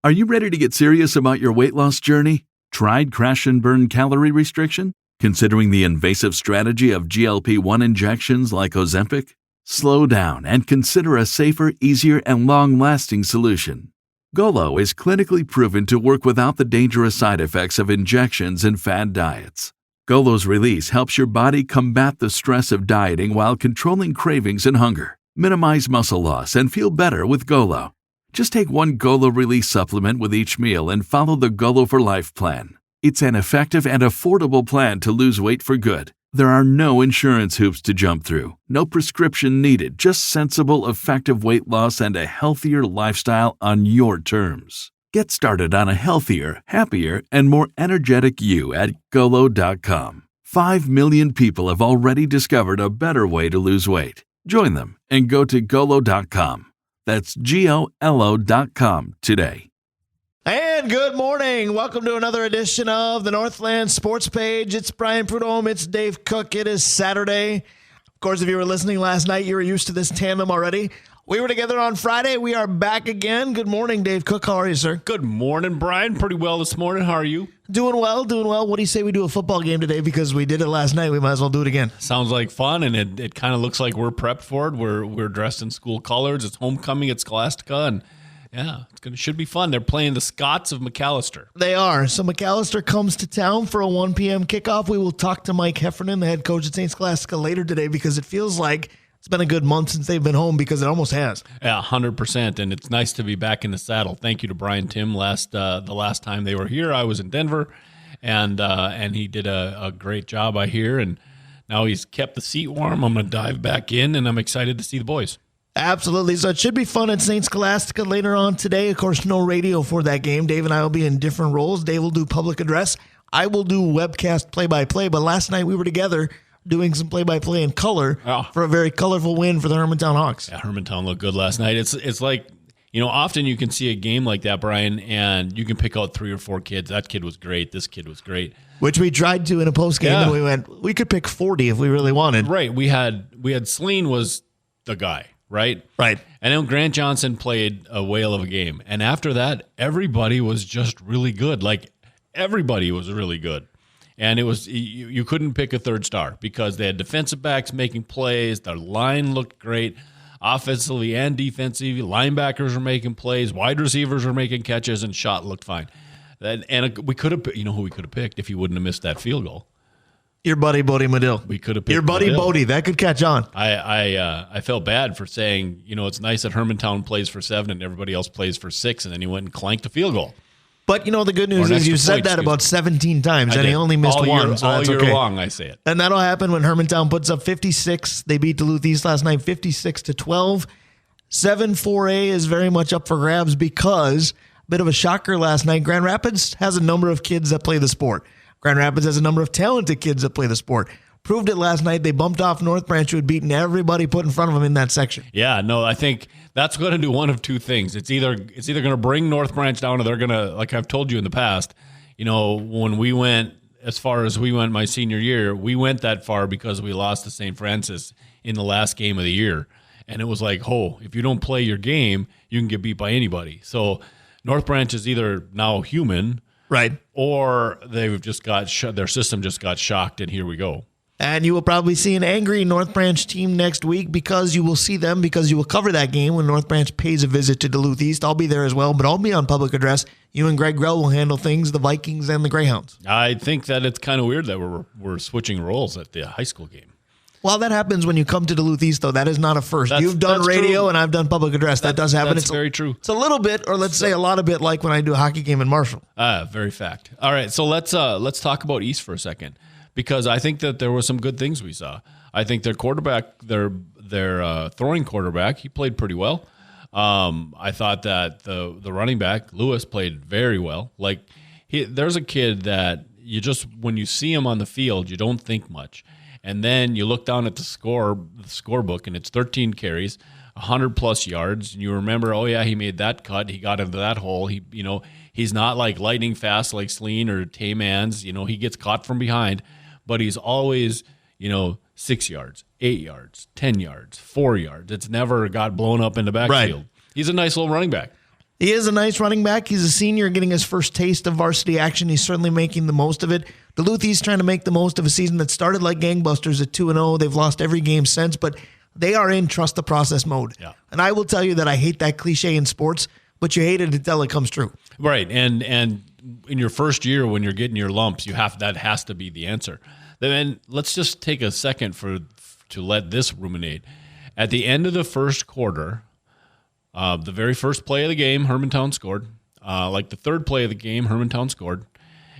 Are you ready to get serious about your weight loss journey? Tried crash and burn calorie restriction? Considering the invasive strategy of GLP-1 injections like Ozempic? Slow down and consider a safer, easier, and long-lasting solution. Golo is clinically proven to work without the dangerous side effects of injections and fad diets. Golo's release helps your body combat the stress of dieting while controlling cravings and hunger. Minimize muscle loss and feel better with Golo. Just take one Golo Release supplement with each meal and follow the Golo for Life plan. It's an effective and affordable plan to lose weight for good. There are no insurance hoops to jump through, no prescription needed, just sensible, effective weight loss and a healthier lifestyle on your terms. Get started on a healthier, happier, and more energetic you at Golo.com. 5 million people have already discovered a better way to lose weight. Join them and go to Golo.com. That's GOLO.com today. And good morning. Welcome to another edition of the Northland Sports Page. It's Brian Prudhomme. It's Dave Cook. It is Saturday. Of course, if you were listening last night, you were used to this tandem already. We were together on Friday. We are back again. Good morning, Dave Cook. How are you, sir? Good morning, Brian. Pretty well this morning. How are you? Doing well, doing well. What do you say we do a football game today? Because we did it last night. We might as well do it again. Sounds like fun, and it kind of looks like we're prepped for it. We're dressed in school colors. It's homecoming at Scholastica, and yeah, should be fun. They're playing the Scots of Macalester. They are. So Macalester comes to town for a 1 p.m. kickoff. We will talk to Mike Heffernan, the head coach at St. Scholastica, later today because it feels like it's been a good month since they've been home because it almost has. Yeah, 100%, and it's nice to be back in the saddle. Thank you to Brian Tim. The last time they were here, I was in Denver, and he did a great job, I hear, and now he's kept the seat warm. I'm going to dive back in, and I'm excited to see the boys. Absolutely. So it should be fun at St. Scholastica later on today. Of course, no radio for that game. Dave and I will be in different roles. Dave will do public address. I will do webcast play-by-play, but last night we were together doing some play-by-play in color for a very colorful win for the Hermantown Hawks. Yeah, Hermantown looked good last night. It's like, often you can see a game like that, Brian, and you can pick out 3 or 4 kids. That kid was great. This kid was great. Which we tried to in a postgame, and we went, we could pick 40 if we really wanted. Right. We had Celine was the guy, right? Right. And then Grant Johnson played a whale of a game. And after that, everybody was just really good. Like, everybody was really good. And it was you couldn't pick a third star because they had defensive backs making plays. Their line looked great, offensively and defensively. Linebackers were making plays. Wide receivers were making catches, and shot looked fine. And we could have, who we could have picked if he wouldn't have missed that field goal. Your buddy, Bodie Medill. We could have picked your buddy, Medill. Bodie. That could catch on. I felt bad for saying, it's nice that Hermantown plays for 7 and everybody else plays for 6, and then he went and clanked a field goal. But, the good news is you said that about 17 times, and he only missed one. So all that's year okay. long, I say it. And that'll happen when Hermantown puts up 56. They beat Duluth East last night 56-12. 7-4A is very much up for grabs because, a bit of a shocker last night, Grand Rapids has a number of kids that play the sport. Grand Rapids has a number of talented kids that play the sport. Proved it last night. They bumped off North Branch, who had beaten everybody put in front of them in that section. Yeah, no, I think that's going to do one of two things. It's either going to bring North Branch down, or they're going to, like I've told you in the past, when we went as far as we went my senior year, we went that far because we lost to St. Francis in the last game of the year. And it was like, if you don't play your game, you can get beat by anybody. So North Branch is either now human, right, or they've just got their system just got shocked, and here we go. And you will probably see an angry North Branch team next week because you will see them, because you will cover that game when North Branch pays a visit to Duluth East. I'll be there as well, but I'll be on public address. You and Greg Grell will handle things, the Vikings and the Greyhounds. I think that it's kind of weird that we're switching roles at the high school game. Well, that happens when you come to Duluth East, though. That is not a first. You've done radio, true. And I've done public address. That does happen. That's very true. It's a little bit, or let's say a lot of bit, like when I do a hockey game in Marshall. Very fact. All right, so let's talk about East for a second, because I think that there were some good things we saw. I think their quarterback, their throwing quarterback, he played pretty well. I thought that the running back, Lewis, played very well. Like, there's a kid that you just, when you see him on the field, you don't think much. And then you look down at the scorebook, and it's 13 carries, 100-plus yards. And you remember, he made that cut. He got into that hole. He's not like lightning fast like Sleen or Taymans. He gets caught from behind, but he's always, 6 yards, 8 yards, 10 yards, 4 yards. It's never got blown up in the backfield. Right. He's a nice little running back. He is a nice running back. He's a senior getting his first taste of varsity action. He's certainly making the most of it. Duluth East trying to make the most of a season that started like gangbusters at 2-0. They've lost every game since, but they are in trust the process mode. Yeah. And I will tell you that I hate that cliche in sports, but you hate it until it comes true. Right. And in your first year when you're getting your lumps, that has to be the answer. Then let's just take a second to let this ruminate. At the end of the first quarter, the very first play of the game, Hermantown scored. Like the third play of the game, Hermantown scored.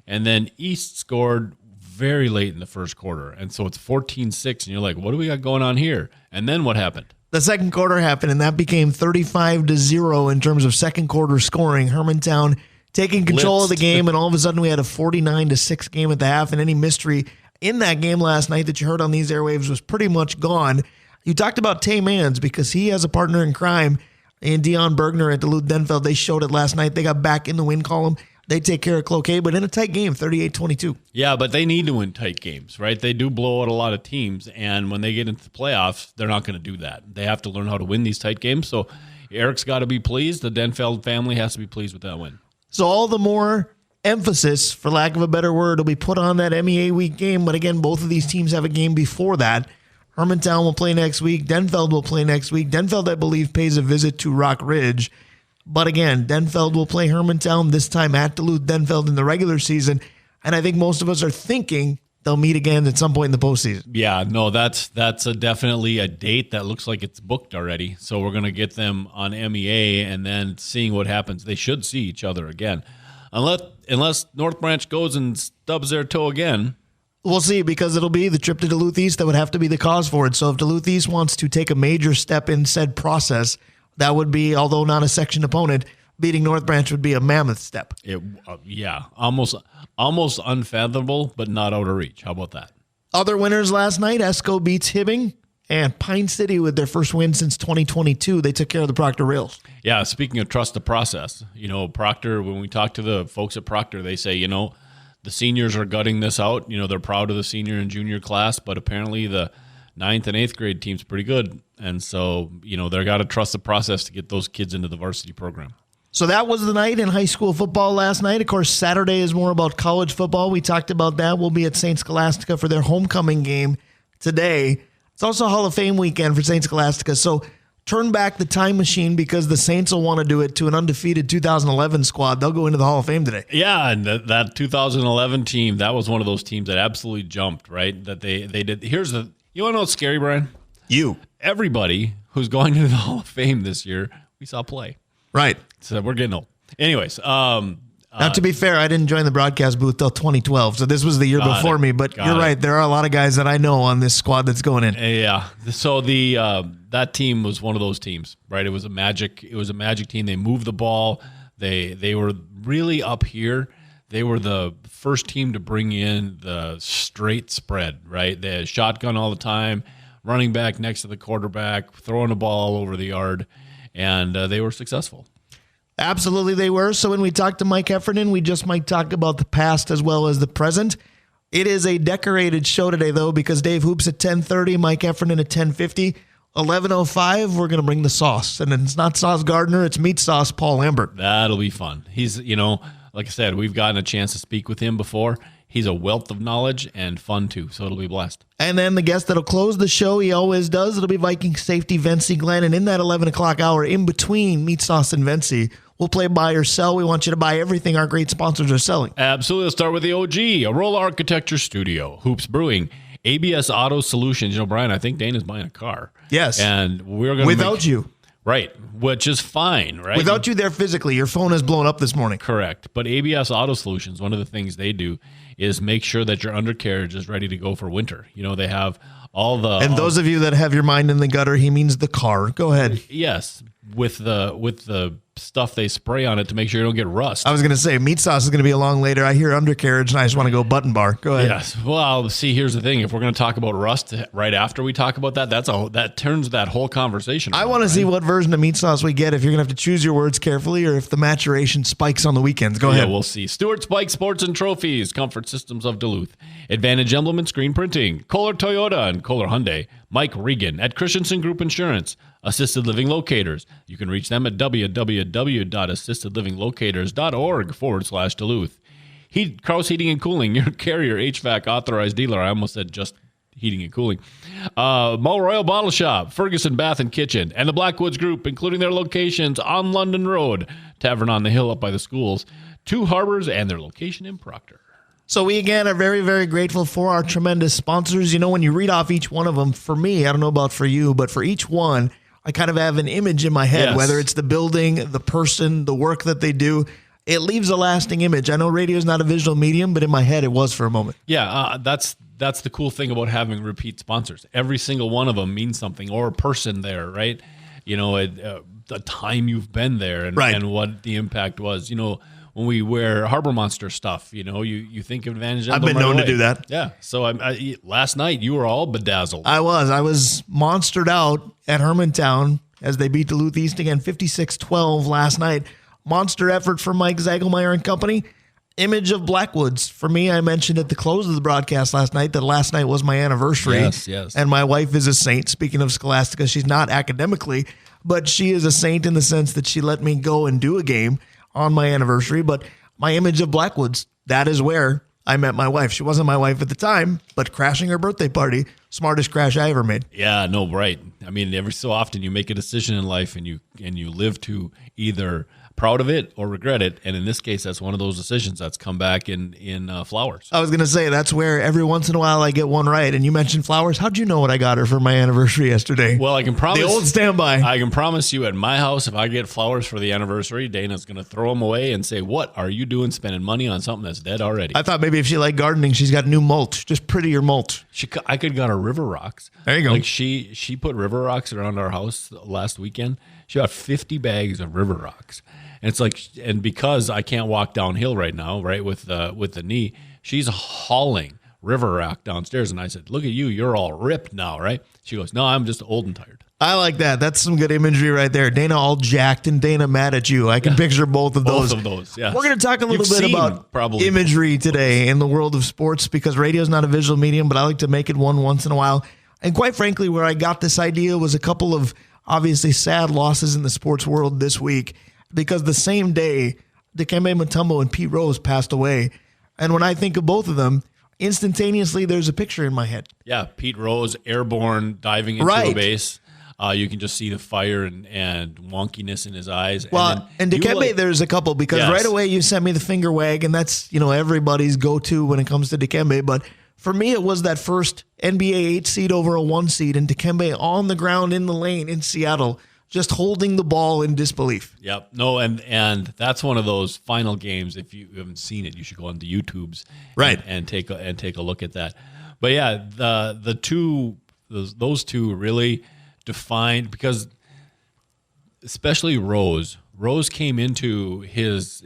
And then East scored very late in the first quarter. And so it's 14-6, and you're like, what do we got going on here? And then what happened? The second quarter happened, and that became 35-0 in terms of second quarter scoring. Hermantown taking control of the game, and all of a sudden we had a 49-6 game at the half, and any mystery in that game last night that you heard on these airwaves was pretty much gone. You talked about Tay Mans because he has a partner in crime in Dion Bergner at Duluth Denfeld. They showed it last night. They got back in the win column. They take care of Cloquet, but in a tight game, 38-22. Yeah, but they need to win tight games, right? They do blow out a lot of teams, and when they get into the playoffs, they're not going to do that. They have to learn how to win these tight games. So Eric's got to be pleased. The Denfeld family has to be pleased with that win. So all the more emphasis, for lack of a better word, will be put on that MEA week game. But again, both of these teams have a game before that. Hermantown will play next week. Denfeld will play next week. Denfeld, I believe, pays a visit to Rock Ridge. But again, Denfeld will play Hermantown this time at Duluth Denfeld in the regular season. And I think most of us are thinking they'll meet again at some point in the postseason. Yeah, no, that's definitely a date that looks like it's booked already. So we're going to get them on MEA and then seeing what happens. They should see each other again. Unless North Branch goes and stubs their toe again. We'll see, because it'll be the trip to Duluth East that would have to be the cause for it. So if Duluth East wants to take a major step in said process, that would be, although not a section opponent, beating North Branch would be a mammoth step. Yeah, almost unfathomable, but not out of reach. How about that? Other winners last night, Esco beats Hibbing, and Pine City with their first win since 2022. They took care of the Proctor Rails. Yeah, speaking of trust the process, Proctor, when we talk to the folks at Proctor, they say, the seniors are gutting this out. They're proud of the senior and junior class, but apparently the 9th and 8th grade team's pretty good. And so, they've got to trust the process to get those kids into the varsity program. So that was the night in high school football last night. Of course, Saturday is more about college football. We talked about that. We'll be at St. Scholastica for their homecoming game today. It's also Hall of Fame weekend for St. Scholastica. So turn back the time machine, because the Saints will want to do it to an undefeated 2011 squad. They'll go into the Hall of Fame today. Yeah, and that 2011 team, that was one of those teams that absolutely jumped, right? That they did. You want to know what's scary, Brian? Everybody who's going into the Hall of Fame this year, we saw play. Right. So we're getting old. Anyways. Now, to be fair, I didn't join the broadcast booth till 2012, so this was the year before me. But you're right. There are a lot of guys that I know on this squad that's going in. Yeah. So that team was one of those teams, right? It was a magic team. They moved the ball. They were really up here. They were the first team to bring in the straight spread, right? They had shotgun all the time, running back next to the quarterback, throwing the ball all over the yard, and they were successful. Absolutely they were. So when we talk to Mike Heffernan, we just might talk about the past as well as the present. It is a decorated show today, though, because Dave Hoops at 10:30, Mike Heffernan at 10:50. 11:05, we're going to bring the sauce. And it's not Sauce Gardner, it's Meat Sauce Paul Lambert. That'll be fun. He's, like I said, we've gotten a chance to speak with him before. He's a wealth of knowledge and fun, too, so it'll be blessed. And then the guest that'll close the show, he always does, it'll be Viking safety Vency Glenn. And in that 11 o'clock hour, in between Meat Sauce and Vency, we'll play buy or sell. We want you to buy everything our great sponsors are selling. Absolutely. Let's start with the OG, Arola Architecture Studio, Hoops Brewing, ABS Auto Solutions. Brian, I think Dana's buying a car. Yes. And we're going to Without you. Right, which is fine, right? Without you there physically, your phone has blown up this morning. Correct. But ABS Auto Solutions, one of the things they do is make sure that your undercarriage is ready to go for winter. They have all the... And those of you that have your mind in the gutter, he means the car. Go ahead. Yes, with the stuff they spray on it to make sure you don't get rust. I was going to say, Meat Sauce is going to be along later. I hear undercarriage, and I just want to go button bar. Go ahead. Yes. Well, see, here's the thing. If we're going to talk about rust right after we talk about that, that turns that whole conversation around. I want to see what version of Meat Sauce we get, if you're going to have to choose your words carefully or if the maturation spikes on the weekends. Go ahead. Yeah, we'll see. Stewart Spike Sports and Trophies, Comfort Systems of Duluth, Advantage Emblem and Screen Printing, Kohler Toyota and Kohler Hyundai, Mike Regan at Christensen Group Insurance, Assisted Living Locators. You can reach them at www.assistedlivinglocators.org/Duluth. Kraus Heating and Cooling, your Carrier HVAC authorized dealer. I almost said just heating and cooling. Mo Royal Bottle Shop, Ferguson Bath and Kitchen, and the Blackwoods Group, including their locations on London Road, Tavern on the Hill up by the schools, Two Harbors, and their location in Proctor. So we, again, are very, very grateful for our tremendous sponsors. You know, when you read off each one of them, for me, I don't know about for you, but for each one, I kind of have an image in my head, whether it's the building, the person, the work that they do. It leaves a lasting image. I know radio is not a visual medium, but in my head, it was for a moment. Yeah, that's the cool thing about having repeat sponsors. Every single one of them means something, or a person there, right? You know, the time you've been there and what the impact was. You know, when we wear Harbor Monster stuff, you know, you think of advantage. I've been known to do that. Yeah. So last night you were all bedazzled. I was monstered out at Hermantown as they beat Duluth East again, 56-12 last night. Monster effort for Mike Zagelmeyer and company. Image of Blackwoods. For me, I mentioned at the close of the broadcast last night that last night was my anniversary. Yes. And my wife is a saint. Speaking of Scholastica, she's not academically, but she is a saint in the sense that she let me go and do a game on my anniversary. But my image of Blackwoods, that is where I met my wife. She wasn't my wife at the time, but crashing her birthday party, smartest crash I ever made. Yeah, no, right. I mean, every so often you make a decision in life and you live to either proud of it or regret it. And in this case, that's one of those decisions that's come back in flowers. I was going to say, that's where every once in a while I get one right. And you mentioned flowers. How'd you know what I got her for my anniversary yesterday? Well, I can promise. The old standby. I can promise you at my house, if I get flowers for the anniversary, Dana's going to throw them away and say, what are you doing spending money on something that's dead already? I thought maybe if she liked gardening, she's got new mulch, just prettier mulch. I could got her river rocks. There you go. Like she put river rocks around our house last weekend. She got 50 bags of river rocks. And it's like, and because I can't walk downhill right now, right, with the knee, she's hauling river rock downstairs. And I said, look at you, you're all ripped now, right? She goes, no, I'm just old and tired. I like that. That's some good imagery right there. Dana all jacked and Dana mad at you. I can picture both of those. Both of those, yeah. We're going to talk a little bit about imagery today in the world of sports, because radio is not a visual medium, but I like to make it one once in a while. And quite frankly, where I got this idea was a couple of obviously sad losses in the sports world this week, because the same day, Dikembe Mutombo and Pete Rose passed away. And when I think of both of them, instantaneously there's a picture in my head. Yeah, Pete Rose, airborne, diving into a base. You can just see the fire and wonkiness in his eyes. Well, and Dikembe, there's a couple, because right away you sent me the finger wag, and that's, you know, everybody's go-to when it comes to Dikembe. But for me, it was that first NBA 8 seed over a 1 seed, and Dikembe on the ground in the lane in Seattle, just holding the ball in disbelief. Yep. No, and that's one of those final games. If you haven't seen it, you should go onto YouTube's and take a look at that. But yeah, those two really defined, because especially Rose came into his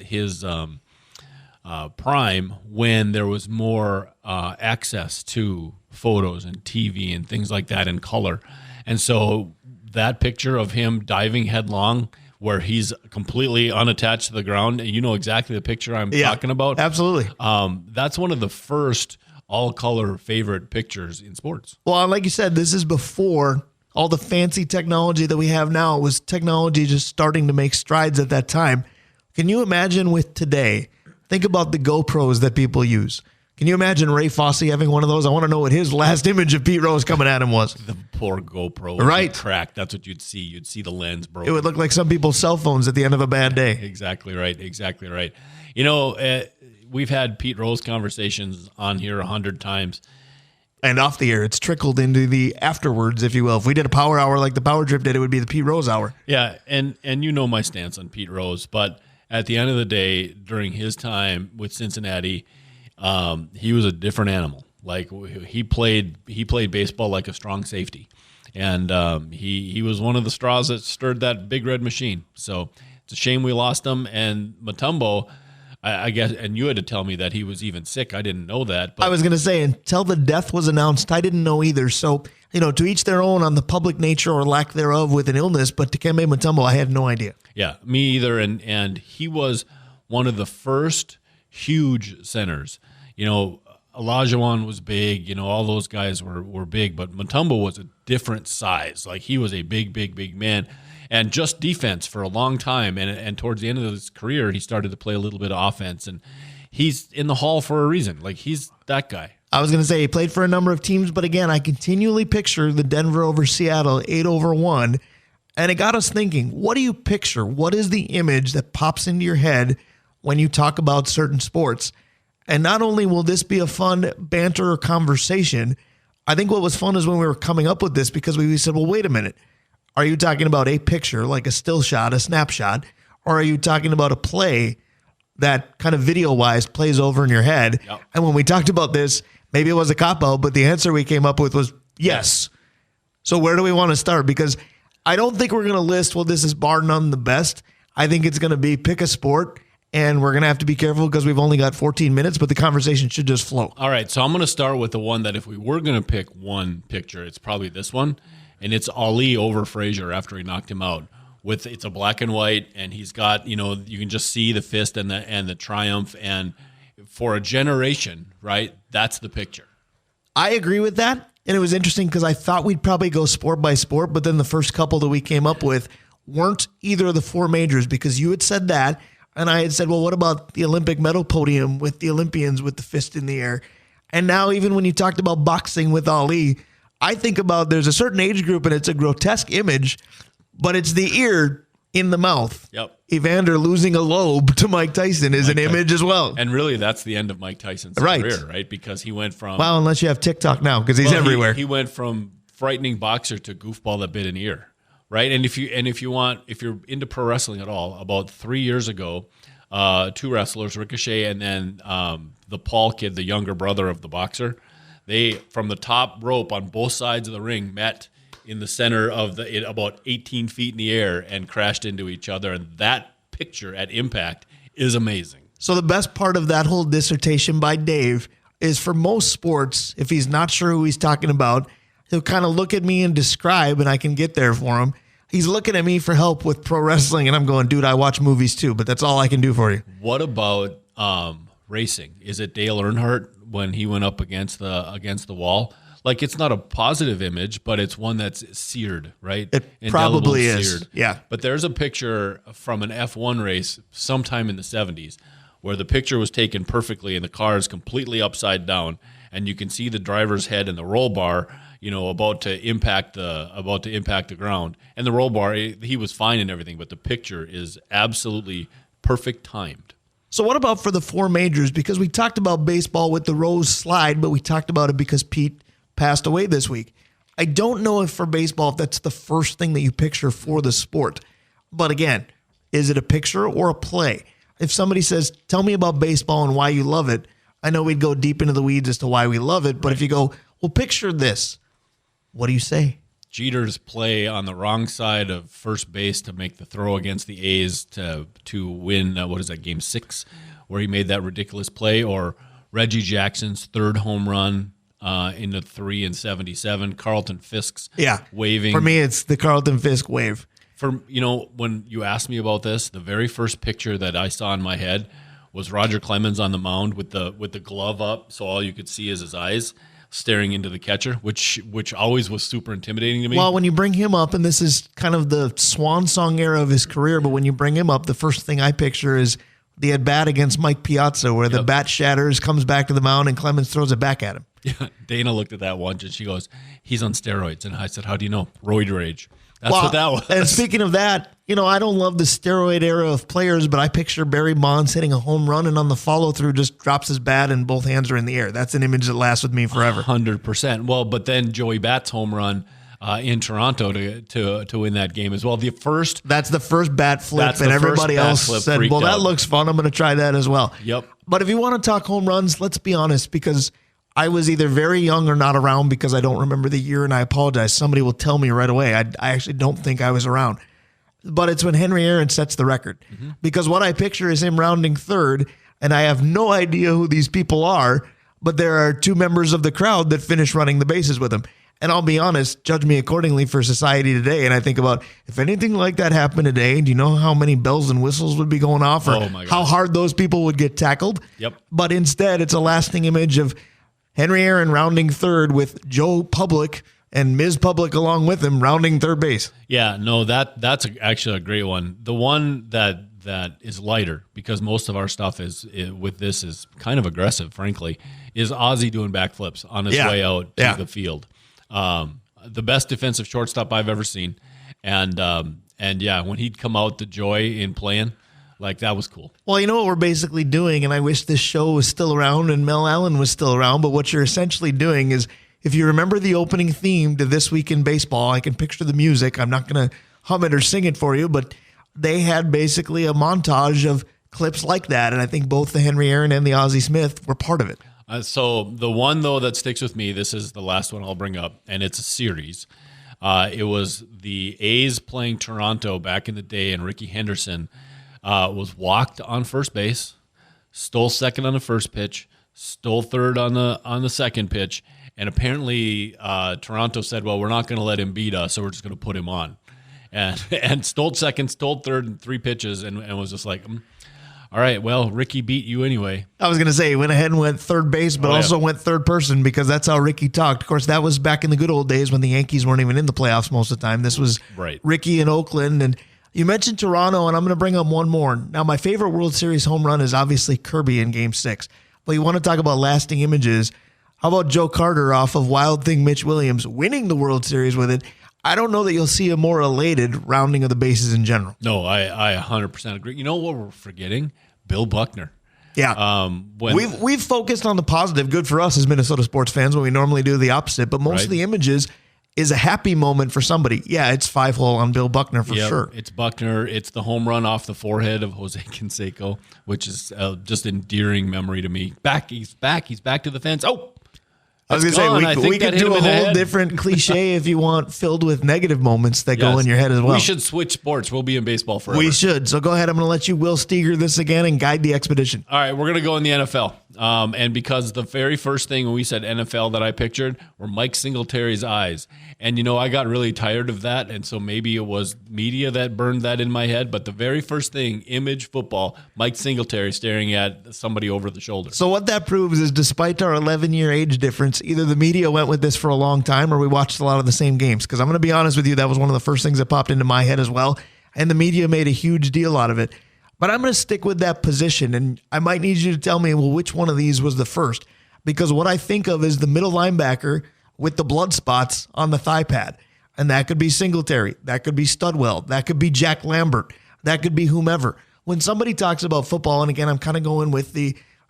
prime when there was more access to photos and TV and things like that in color, and so that picture of him diving headlong where he's completely unattached to the ground, you know exactly the picture I'm talking about. Absolutely. That's one of the first all-color favorite pictures in sports. Well, like you said, this is before all the fancy technology that we have now. It was technology just starting to make strides at that time. Can you imagine with today? Think about the GoPros that people use. Can you imagine Ray Fosse having one of those? I want to know what his last image of Pete Rose coming at him was. The poor GoPro. Right. Cracked. That's what you'd see. You'd see the lens broken. It would look like some people's cell phones at the end of a bad day. Exactly right. Exactly right. You know, we've had Pete Rose conversations on here 100 times. And off the air, it's trickled into the afterwards, if you will. If we did a power hour like the Power Trip did, it would be the Pete Rose hour. Yeah, and you know my stance on Pete Rose, but at the end of the day, during his time with Cincinnati, he was a different animal. Like he played baseball like a strong safety, and he was one of the straws that stirred that big red machine. So it's a shame we lost him. And Mutombo, I guess, and you had to tell me that he was even sick. I didn't know that. But I was going to say, until the death was announced, I didn't know either. So, you know, to each their own on the public nature or lack thereof with an illness, but Dikembe Mutombo, I had no idea. Yeah, me either. And he was one of the first huge centers. You know, Olajuwon was big, all those guys were big, but Mutombo was a different size. Like, he was a big man, and just defense for a long time. And towards the end of his career, he started to play a little bit of offense, and he's in the Hall for a reason. Like, he's that guy. I was going to say he played for a number of teams, but again, I continually picture the Denver over Seattle 8-1, and it got us thinking, what do you picture? What is the image that pops into your head when you talk about certain sports? And not only will this be a fun banter or conversation, I think what was fun is when we were coming up with this, because we said, well, wait a minute. Are you talking about a picture, like a still shot, a snapshot, or are you talking about a play that kind of video-wise plays over in your head? Yep. And when we talked about this, maybe it was a cop-out, but the answer we came up with was yes. So where do we want to start? Because I don't think we're going to list, well, this is bar none the best. I think it's going to be pick a sport, and we're going to have to be careful because we've only got 14 minutes, but the conversation should just flow. All right, so I'm going to start with the one that if we were going to pick one picture, it's probably this one, and it's Ali over Frazier after he knocked him out. It's a black and white, and he's got, you can just see the fist and the triumph, and for a generation, right, that's the picture. I agree with that, and it was interesting because I thought we'd probably go sport by sport, but then the first couple that we came up with weren't either of the four majors, because you had said that, and I had said, well, what about the Olympic medal podium with the Olympians with the fist in the air? And now even when you talked about boxing with Ali, I think about there's a certain age group and it's a grotesque image, but it's the ear in the mouth. Yep. Evander losing a lobe to Mike Tyson is an image as well. And really, that's the end of Mike Tyson's career, right? Because he went from... Well, unless you have TikTok now, because he's everywhere. He went from frightening boxer to goofball that bit an ear. Right, and if you're into pro wrestling at all, about 3 years ago, two wrestlers, Ricochet and then the Paul kid, the younger brother of the boxer, they from the top rope on both sides of the ring met in the center of about 18 feet in the air and crashed into each other, and that picture at Impact is amazing. So the best part of that whole dissertation by Dave is for most sports, if he's not sure who he's talking about, he'll kind of look at me and describe, and I can get there for him. He's looking at me for help with pro wrestling, and I'm going, dude, I watch movies too, but that's all I can do for you. What about racing? Is it Dale Earnhardt when he went up against the wall? Like, it's not a positive image, but it's one that's seared, right? It probably Indelibly is. seared. Yeah. But there's a picture from an F1 race sometime in the 70s where the picture was taken perfectly and the car is completely upside down, and you can see the driver's head and the roll bar, about to impact the ground. And the roll bar, he was fine and everything, but the picture is absolutely perfect timed. So what about for the four majors? Because we talked about baseball with the Rose slide, but we talked about it because Pete passed away this week. I don't know if for baseball, if that's the first thing that you picture for the sport. But again, is it a picture or a play? If somebody says, tell me about baseball and why you love it, I know we'd go deep into the weeds as to why we love it. But if you go, well, picture this, what do you say? Jeter's play on the wrong side of first base to make the throw against the A's to win, Game 6, where he made that ridiculous play, or Reggie Jackson's third home run in the 3 in 77, Carlton Fisk's waving. For me, it's the Carlton Fisk wave. When you asked me about this, the very first picture that I saw in my head was Roger Clemens on the mound with the glove up, so all you could see is his eyes staring into the catcher, which always was super intimidating to me. Well, when you bring him up, and this is kind of the swan song era of his career, but when you bring him up, the first thing I picture is the at-bat against Mike Piazza, where the bat shatters, comes back to the mound, and Clemens throws it back at him. Yeah, Dana looked at that once, and she goes, he's on steroids. And I said, how do you know? Roid rage. That's what that was. And speaking of that, I don't love the steroid era of players, but I picture Barry Bonds hitting a home run and on the follow-through just drops his bat and both hands are in the air. That's an image that lasts with me forever. 100%. Well, but then Joey Bat's home run in Toronto to win that game as well. That's the first bat flip, and everybody else said, well, that looks fun. I'm going to try that as well. Yep. But if you want to talk home runs, let's be honest, because I was either very young or not around because I don't remember the year, and I apologize. Somebody will tell me right away. I actually don't think I was around. But it's when Henry Aaron sets the record. Mm-hmm. Because what I picture is him rounding third, and I have no idea who these people are, but there are two members of the crowd that finish running the bases with him. And I'll be honest, judge me accordingly for society today. And I think about, if anything like that happened today, do you know how many bells and whistles would be going off, or how hard those people would get tackled? Yep. But instead, it's a lasting image of Henry Aaron rounding third with Joe Public and Ms. Public along with him rounding third base. Yeah, no, that's actually a great one. The one that is lighter, because most of our stuff with this is kind of aggressive, frankly, is Ozzie doing backflips on his way out to the field. The best defensive shortstop I've ever seen. And when he'd come out, the joy in playing, like, that was cool. Well, you know what we're basically doing, and I wish this show was still around and Mel Allen was still around, but what you're essentially doing is, if you remember the opening theme to This Week in Baseball, I can picture the music. I'm not going to hum it or sing it for you, but they had basically a montage of clips like that, and I think both the Henry Aaron and the Ozzie Smith were part of it. So the one, though, that sticks with me, this is the last one I'll bring up, and it's a series. It was the A's playing Toronto back in the day, and Ricky Henderson was walked on first base, stole second on the first pitch, stole third on the second pitch, and apparently Toronto said, well, we're not going to let him beat us, so we're just going to put him on. And stole second, stole third in 3 pitches, and was just like, all right, well, Ricky beat you anyway. I was going to say, he went ahead and went third base, but also went third person, because that's how Ricky talked. Of course, that was back in the good old days when the Yankees weren't even in the playoffs most of the time. This was Ricky in Oakland. And you mentioned Toronto, and I'm going to bring up one more. Now, my favorite World Series home run is obviously Kirby in Game 6. But you want to talk about lasting images. How about Joe Carter off of Wild Thing Mitch Williams winning the World Series with it? I don't know that you'll see a more elated rounding of the bases in general. No, I 100% agree. You know what we're forgetting? Bill Buckner. Yeah. We've focused on the positive. Good for us as Minnesota sports fans when we normally do the opposite. But most of the images is a happy moment for somebody. Yeah, it's 5-hole on Bill Buckner for sure. It's Buckner. It's the home run off the forehead of Jose Canseco, which is just endearing memory to me. He's back to the fence. Oh, I was going to say, we could do a whole different cliche if you want, filled with negative moments that go in your head as well. We should switch sports. We'll be in baseball forever. We should. So go ahead. I'm going to let you Will Steger this again and guide the expedition. All right, we're going to go in the NFL. And because the very first thing when we said NFL that I pictured were Mike Singletary's eyes. And, I got really tired of that. And so maybe it was media that burned that in my head. But the very first thing, image football, Mike Singletary staring at somebody over the shoulder. So what that proves is, despite our 11-year age difference, either the media went with this for a long time or we watched a lot of the same games. Because I'm going to be honest with you, that was one of the first things that popped into my head as well. And the media made a huge deal out of it. But I'm going to stick with that position, and I might need you to tell me, well, which one of these was the first? Because what I think of is the middle linebacker with the blood spots on the thigh pad. And that could be Singletary. That could be Studwell. That could be Jack Lambert. That could be whomever. When somebody talks about football, and again, I'm kind of going with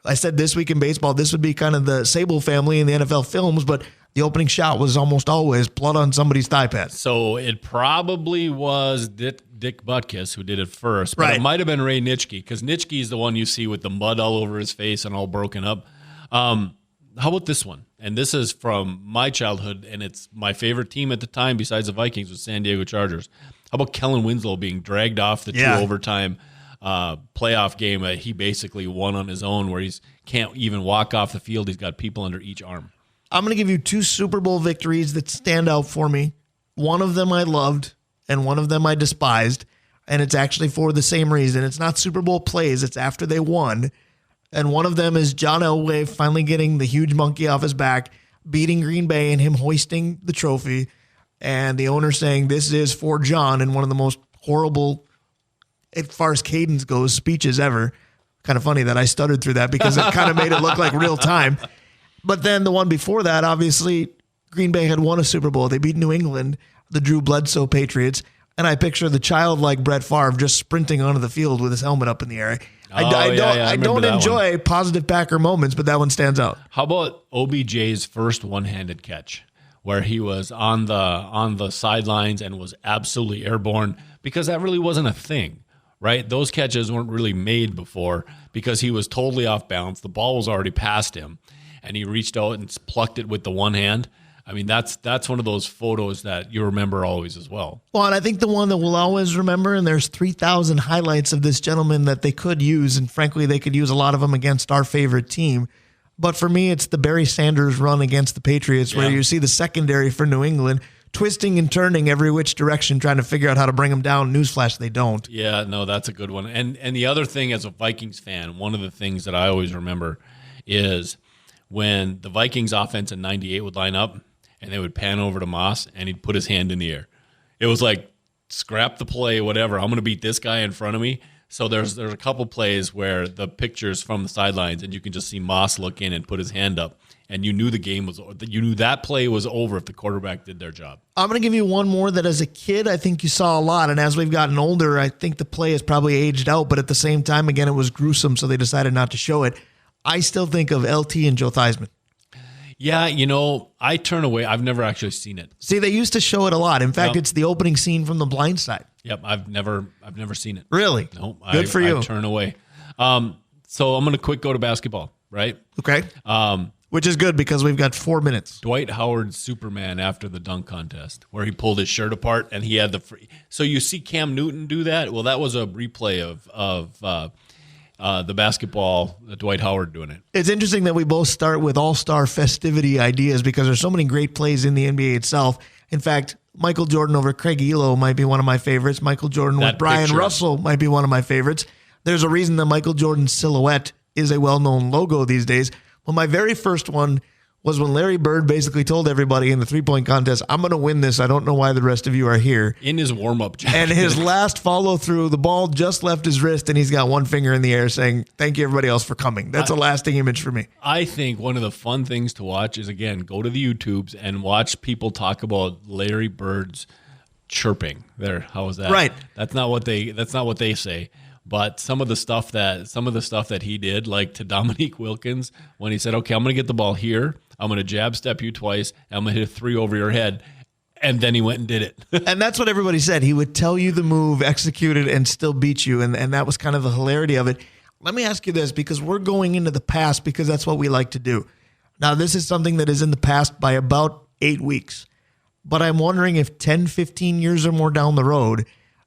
I said This Week in Baseball, this would be kind of the Sable family in the NFL films, but the opening shot was almost always blood on somebody's thigh pad. So it probably was Dick Butkus who did it first, but it might have been Ray Nitschke, because Nitschke is the one you see with the mud all over his face and all broken up. How about this one? And this is from my childhood, and it's my favorite team at the time besides the Vikings was San Diego Chargers. How about Kellen Winslow being dragged off the 2 overtime playoff game that he basically won on his own, where he can't even walk off the field. He's got people under each arm. I'm going to give you 2 Super Bowl victories that stand out for me. One of them I loved, and one of them I despised, and it's actually for the same reason. It's not Super Bowl plays, it's after they won. And one of them is John Elway finally getting the huge monkey off his back, beating Green Bay and him hoisting the trophy, and the owner saying, "This is for John," in one of the most horrible, as far as cadence goes, speeches ever. Kind of funny that I stuttered through that because it kind of made it look like real time. But then the one before that, obviously, Green Bay had won a Super Bowl. They beat New England, the Drew Bledsoe Patriots. And I picture the childlike Brett Favre just sprinting onto the field with his helmet up in the air. I don't enjoy positive Packer moments, but that one stands out. How about OBJ's first one-handed catch, where he was on the sidelines and was absolutely airborne, because that really wasn't a thing, right? Those catches weren't really made before because he was totally off balance. The ball was already past him, and he reached out and plucked it with the one hand. I mean, that's one of those photos that you remember always as well. Well, and I think the one that we'll always remember, and there's 3,000 highlights of this gentleman that they could use, and frankly, they could use a lot of them against our favorite team. But for me, it's the Barry Sanders run against the Patriots, where you see the secondary for New England twisting and turning every which direction, trying to figure out how to bring them down. Newsflash, they don't. Yeah, no, that's a good one. And the other thing, as a Vikings fan, one of the things that I always remember is when the Vikings offense in 98 would line up and they would pan over to Moss and he'd put his hand in the air. It was like, scrap the play, whatever. I'm going to beat this guy in front of me. So there's a couple plays where the pictures from the sidelines and you can just see Moss look in and put his hand up. And you knew you knew that play was over if the quarterback did their job. I'm going to give you one more that as a kid, I think you saw a lot. And as we've gotten older, I think the play has probably aged out. But at the same time, again, it was gruesome, so they decided not to show it. I still think of LT and Joe Theismann. Yeah, I turn away. I've never actually seen it. See, they used to show it a lot. In fact, Yep. It's the opening scene from The Blind Side. Yep, I've never seen it. Really? No, Good for you. I turn away. So I'm going to quick go to basketball, right? Okay. Which is good because we've got 4 minutes. Dwight Howard's Superman after the dunk contest, where he pulled his shirt apart and he had the free. So you see Cam Newton do that. Well, that was a replay of the basketball, Dwight Howard doing it. It's interesting that we both start with all-star festivity ideas because there's so many great plays in the NBA itself. In fact, Michael Jordan over Craig Elo might be one of my favorites. Michael Jordan with Brian Russell might be one of my favorites. There's a reason that Michael Jordan's silhouette is a well-known logo these days. Well, my very first one was when Larry Bird basically told everybody in the three-point contest, I'm going to win this. I don't know why the rest of you are here. In his warm-up jacket. And his last follow-through, the ball just left his wrist, and he's got one finger in the air saying, thank you, everybody else, for coming. That's a lasting image for me. I think one of the fun things to watch is, again, go to the YouTubes and watch people talk about Larry Bird's chirping. There, how was that? Right. That's not what they say. But some of the stuff that he did, like to Dominique Wilkins, when he said, okay, I'm going to get the ball here, I'm going to jab step you twice, and I'm going to hit a 3 over your head. And then he went and did it. And that's what everybody said. He would tell you the move, execute it, and still beat you. And that was kind of the hilarity of it. Let me ask you this, because we're going into the past because that's what we like to do. Now, this is something that is in the past by about 8 weeks. But I'm wondering if 10, 15 years or more down the road,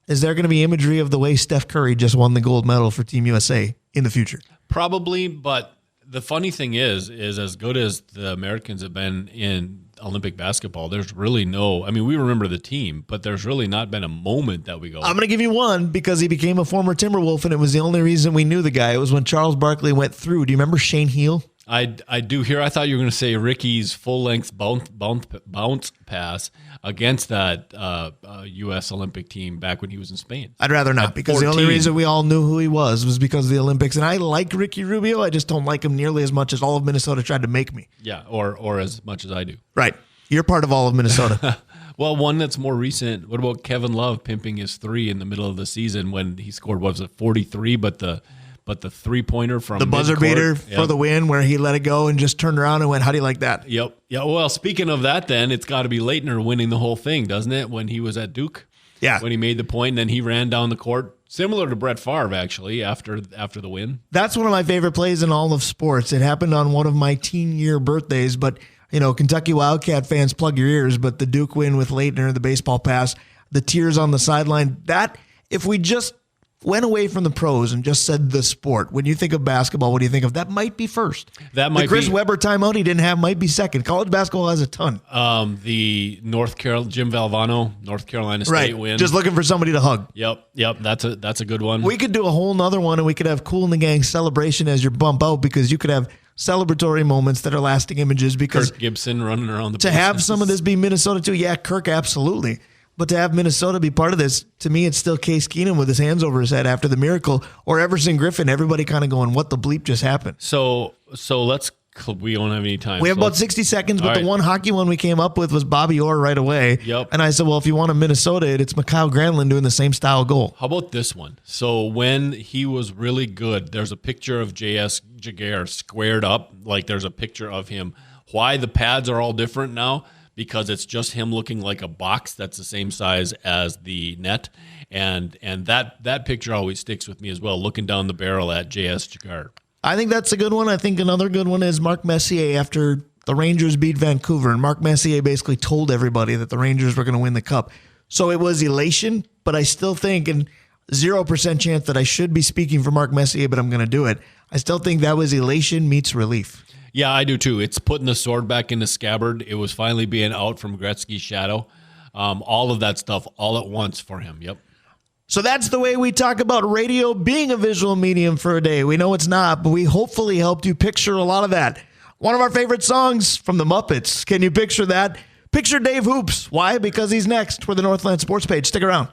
is there going to be imagery of the way Steph Curry just won the gold medal for Team USA in the future? Probably, but the funny thing is as good as the Americans have been in Olympic basketball, there's really we remember the team, but there's really not been a moment that we go. I'm going to give you one because he became a former Timberwolf, and it was the only reason we knew the guy. It was when Charles Barkley went through. Do you remember Shane Heel? I do hear. I thought you were going to say Ricky's full-length bounce pass against that U.S. Olympic team back when he was in Spain. I'd rather not, because the only reason we all knew who he was because of the Olympics. And I like Ricky Rubio. I just don't like him nearly as much as all of Minnesota tried to make me. Yeah, or as much as I do. Right. You're part of all of Minnesota. Well, one that's more recent. What about Kevin Love pimping his 3 in the middle of the season when he scored, 43, but the 3-pointer from the buzzer mid-court, beater for the win, where he let it go and just turned around and went, how do you like that? Yep. Yeah. Well, speaking of that, then it's got to be Leitner winning the whole thing, doesn't it? When he was at Duke. Yeah. When he made the point, and then he ran down the court, similar to Brett Favre, actually, after the win. That's one of my favorite plays in all of sports. It happened on one of my teen year birthdays, but Kentucky Wildcat fans, plug your ears, but the Duke win with Leitner, the baseball pass, the tears on the sideline, that, if we just went away from the pros and just said the sport, when you think of basketball, what do you think of? That might be first. That might the Chris be, Webber timeout he didn't have might be second. College basketball has a ton. The Jim Valvano, North Carolina State win. Just looking for somebody to hug. Yep. That's a good one. We could do a whole nother one, and we could have Kool and the Gang celebration as your bump out, because you could have celebratory moments that are lasting images. Because Kirk Gibson running around the to have some of this be Minnesota too. Yeah, Kirk, absolutely. But to have Minnesota be part of this, to me, it's still Case Keenum with his hands over his head after the miracle, or Everson Griffin, everybody kind of going, what the bleep just happened? So we don't have any time. We have about 60 seconds, but the one hockey one we came up with was Bobby Orr right away. Yep. And I said, well, if you want a Minnesota, it's Mikhail Granlund doing the same style goal. How about this one? So when he was really good, there's a picture of J.S. Jaguar squared up, like there's a picture of him. Why the pads are all different now? Because it's just him looking like a box that's the same size as the net. And that picture always sticks with me as well, looking down the barrel at J.S. Jaguar. I think that's a good one. I think another good one is Mark Messier after the Rangers beat Vancouver. And Mark Messier basically told everybody that the Rangers were going to win the cup. So it was elation, but I still think, and 0% chance that I should be speaking for Mark Messier, but I'm going to do it. I still think that was elation meets relief. Yeah, I do too. It's putting the sword back in the scabbard. It was finally being out from Gretzky's shadow. All of that stuff all at once for him. Yep. So that's the way we talk about radio being a visual medium for a day. We know it's not, but we hopefully helped you picture a lot of that. One of our favorite songs from the Muppets. Can you picture that? Picture Dave Hoops. Why? Because he's next for the Northland Sports Page. Stick around.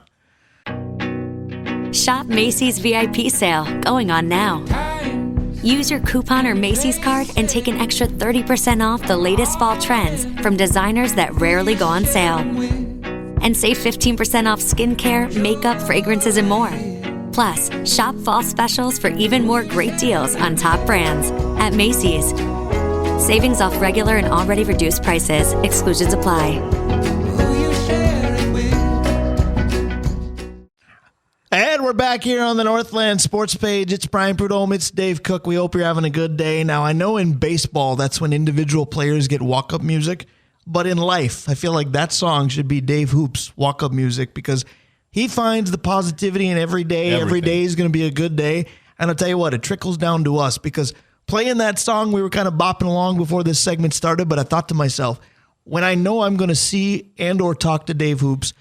Shop Macy's VIP sale going on now. Use your coupon or Macy's card and take an extra 30% off the latest fall trends from designers that rarely go on sale. And save 15% off skincare, makeup, fragrances, and more. Plus, shop fall specials for even more great deals on top brands at Macy's. Savings off regular and already reduced prices. Exclusions apply. And we're back here on the Northland Sports Page. It's Brian Prudhomme. It's Dave Cook. We hope you're having a good day. Now, I know in baseball, that's when individual players get walk-up music. But in life, I feel like that song should be Dave Hoop's walk-up music because he finds the positivity in every day. Everything. Every day is going to be a good day. And I'll tell you what, it trickles down to us because playing that song, we were kind of bopping along before this segment started. But I thought to myself, when I know I'm going to see and or talk to Dave Hoops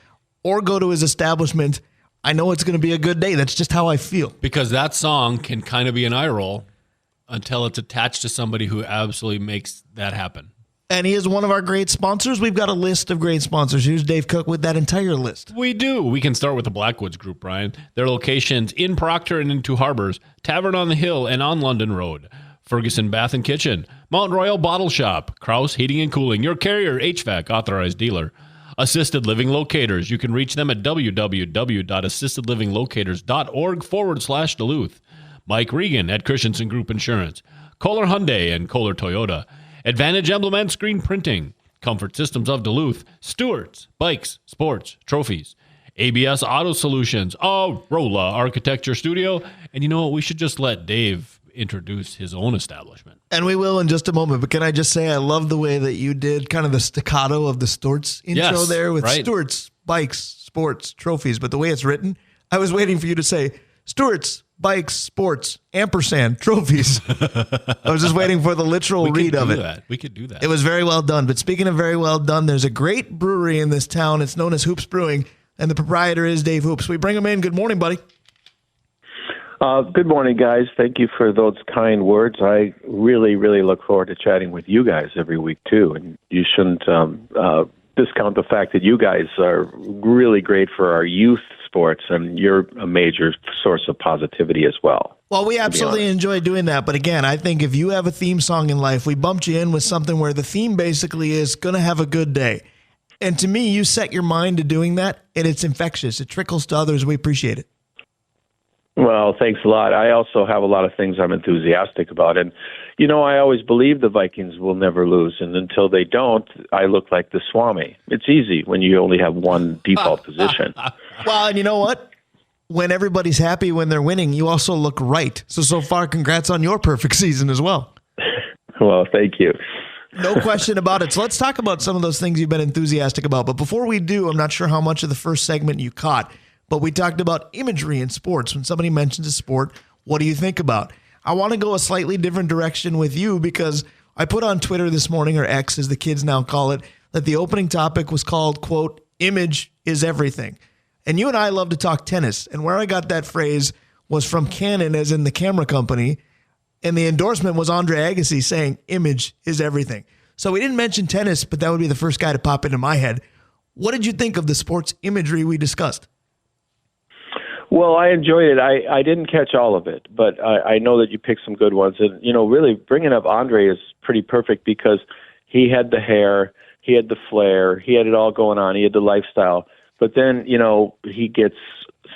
or go to his establishment, I know it's going to be a good day. That's just how I feel. Because that song can kind of be an eye roll until it's attached to somebody who absolutely makes that happen. And he is one of our great sponsors. We've got a list of great sponsors. Here's Dave Cook with that entire list. We do. We can start with the Blackwoods Group, Brian. Their locations in Proctor and in Two Harbors, Tavern on the Hill and on London Road, Ferguson Bath and Kitchen, Mount Royal Bottle Shop, Krause Heating and Cooling, your Carrier HVAC authorized dealer. Assisted Living Locators. You can reach them at www.assistedlivinglocators.org/Duluth. Mike Regan at Christensen Group Insurance. Kohler Hyundai and Kohler Toyota. Advantage Emblem and Screen Printing. Comfort Systems of Duluth. Stewart's Bikes, Sports, Trophies. ABS Auto Solutions. Rolla Architecture Studio. And you know what? We should just let Dave introduce his own establishment. And we will in just a moment. But can I just say, I love the way that you did kind of the staccato of the Stewart's intro there with right. Stewart's Bikes, Sports, Trophies. But the way it's written, I was waiting for you to say Stewart's Bikes, Sports, ampersand, Trophies. I was just waiting for the literal read of it. We could do that. It was very well done. But speaking of very well done, there's a great brewery in this town. It's known as Hoops Brewing, and the proprietor is Dave Hoops. We bring him in. Good morning, buddy. Good morning, guys. Thank you for those kind words. I really, really look forward to chatting with you guys every week, too. And you shouldn't discount the fact that you guys are really great for our youth sports, and you're a major source of positivity as well. Well, we absolutely enjoy doing that. But again, I think if you have a theme song in life, we bumped you in with something where the theme basically is going to have a good day. And to me, you set your mind to doing that, and it's infectious. It trickles to others. We appreciate it. Well, thanks a lot. I also have a lot of things I'm enthusiastic about. And, you know, I always believe the Vikings will never lose. And until they don't, I look like the Swami. It's easy when you only have one default position. Well, and you know what? When everybody's happy when they're winning, you also look right. So far, congrats on your perfect season as well. Well, thank you. No question about it. So let's talk about some of those things you've been enthusiastic about. But before we do, I'm not sure how much of the first segment you caught, but we talked about imagery in sports. When somebody mentions a sport, what do you think about? I want to go a slightly different direction with you because I put on Twitter this morning, or X as the kids now call it, that the opening topic was called, quote, image is everything. And you and I love to talk tennis. And where I got that phrase was from Canon, as in the camera company. And the endorsement was Andre Agassi saying image is everything. So we didn't mention tennis, but that would be the first guy to pop into my head. What did you think of the sports imagery we discussed? Well, I enjoyed it. I didn't catch all of it, but I know that you picked some good ones. And, you know, really bringing up Andre is pretty perfect because he had the hair, he had the flair, he had it all going on, he had the lifestyle. But then, you know, he gets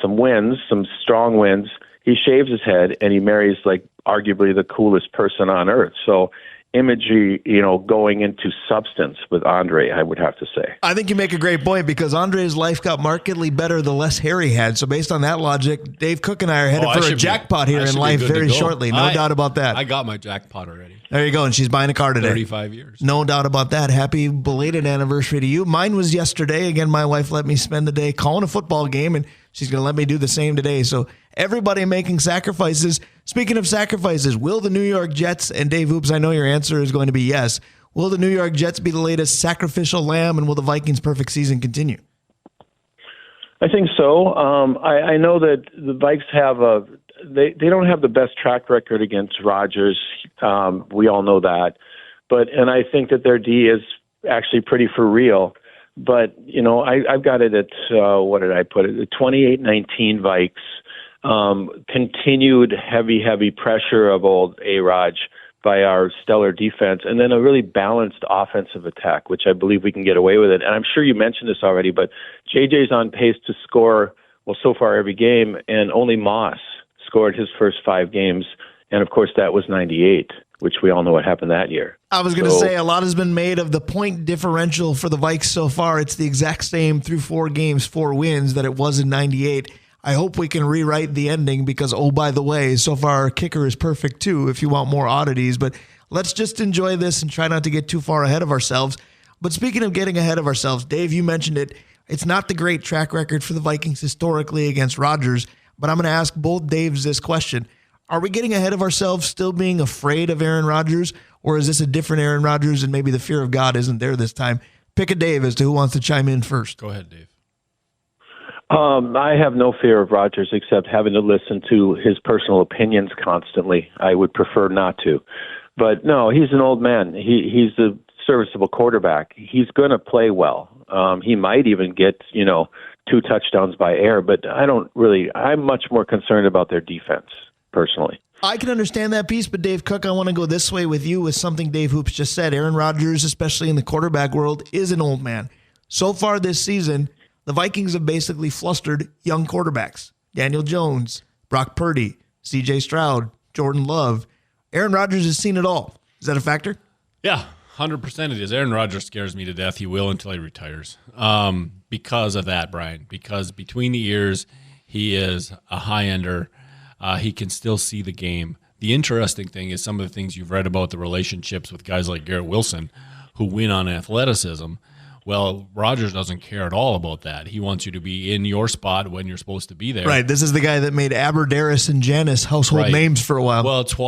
some wins, some strong wins. He shaves his head and he marries, like, arguably the coolest person on earth. So imagery, you know, going into substance with Andre, I would have to say. I think you make a great point because Andre's life got markedly better the less hair he had. So based on that logic, Dave Cook and I are headed for a jackpot here in life very shortly. No doubt about that. I got my jackpot already. There you go. And she's buying a car today. 35 years. No doubt about that. Happy belated anniversary to you. Mine was yesterday. Again, my wife let me spend the day calling a football game, and she's going to let me do the same today. So everybody making sacrifices. Speaking of sacrifices, will the New York Jets, and Dave Hoops, I know your answer is going to be yes, will the New York Jets be the latest sacrificial lamb, and will the Vikings' perfect season continue? I think so. I know that the Vikes have they don't have the best track record against Rodgers. We all know that. And I think that their D is actually pretty for real. But, I've got it at, what did I put it? 28-19 Vikes. Continued heavy pressure of old A-Raj by our stellar defense, and then a really balanced offensive attack, which I believe we can get away with it. And I'm sure you mentioned this already, but JJ's on pace to score, so far every game, and only Moss scored his first 5 games. And, of course, that was 98, which we all know what happened that year. I was going to say a lot has been made of the point differential for the Vikes so far. It's the exact same through 4 games, 4 wins that it was in 98. I hope we can rewrite the ending because, oh, by the way, so far our kicker is perfect too if you want more oddities. But let's just enjoy this and try not to get too far ahead of ourselves. But speaking of getting ahead of ourselves, Dave, you mentioned it. It's not the great track record for the Vikings historically against Rodgers, but I'm going to ask both Daves this question. Are we getting ahead of ourselves still being afraid of Aaron Rodgers, or is this a different Aaron Rodgers and maybe the fear of God isn't there this time? Pick a Dave as to who wants to chime in first. Go ahead, Dave. I have no fear of Rodgers except having to listen to his personal opinions constantly. I would prefer not to. But no, he's an old man. He's a serviceable quarterback. He's going to play well. He might even get, 2 touchdowns by air, but I'm much more concerned about their defense, personally. I can understand that piece, but Dave Cook, I want to go this way with you with something Dave Hoops just said. Aaron Rodgers, especially in the quarterback world, is an old man. So far this season, the Vikings have basically flustered young quarterbacks. Daniel Jones, Brock Purdy, C.J. Stroud, Jordan Love. Aaron Rodgers has seen it all. Is that a factor? Yeah, 100% it is. Aaron Rodgers scares me to death. He will until he retires. Because of that, Brian. Because between the ears, he is a high-ender. He can still see the game. The interesting thing is some of the things you've read about the relationships with guys like Garrett Wilson who win on athleticism. Well, Rodgers doesn't care at all about that. He wants you to be in your spot when you're supposed to be there. Right. This is the guy that made Aberdaris and Janice household names for a while. Well, it's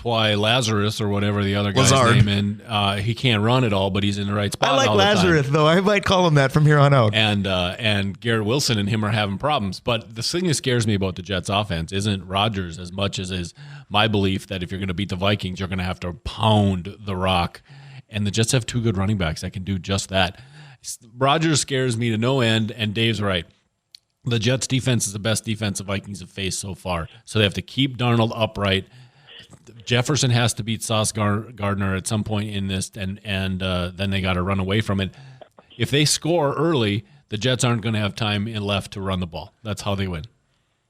why Lazarus or whatever the other guy's Lazard. name, and he can't run at all, but he's in the right spot. I like all the Lazarus, time. though. I might call him that from here on out. And Garrett Wilson and him are having problems. But the thing that scares me about the Jets offense isn't Rodgers as much as is my belief that if you're going to beat the Vikings, you're going to have to pound the rock. And the Jets have 2 good running backs that can do just that. Rodgers scares me to no end, and Dave's right. The Jets' defense is the best defense the Vikings have faced so far, so they have to keep Darnold upright. Jefferson has to beat Sauce Gardner at some point in this, and then they got to run away from it. If they score early, the Jets aren't going to have time left to run the ball. That's how they win.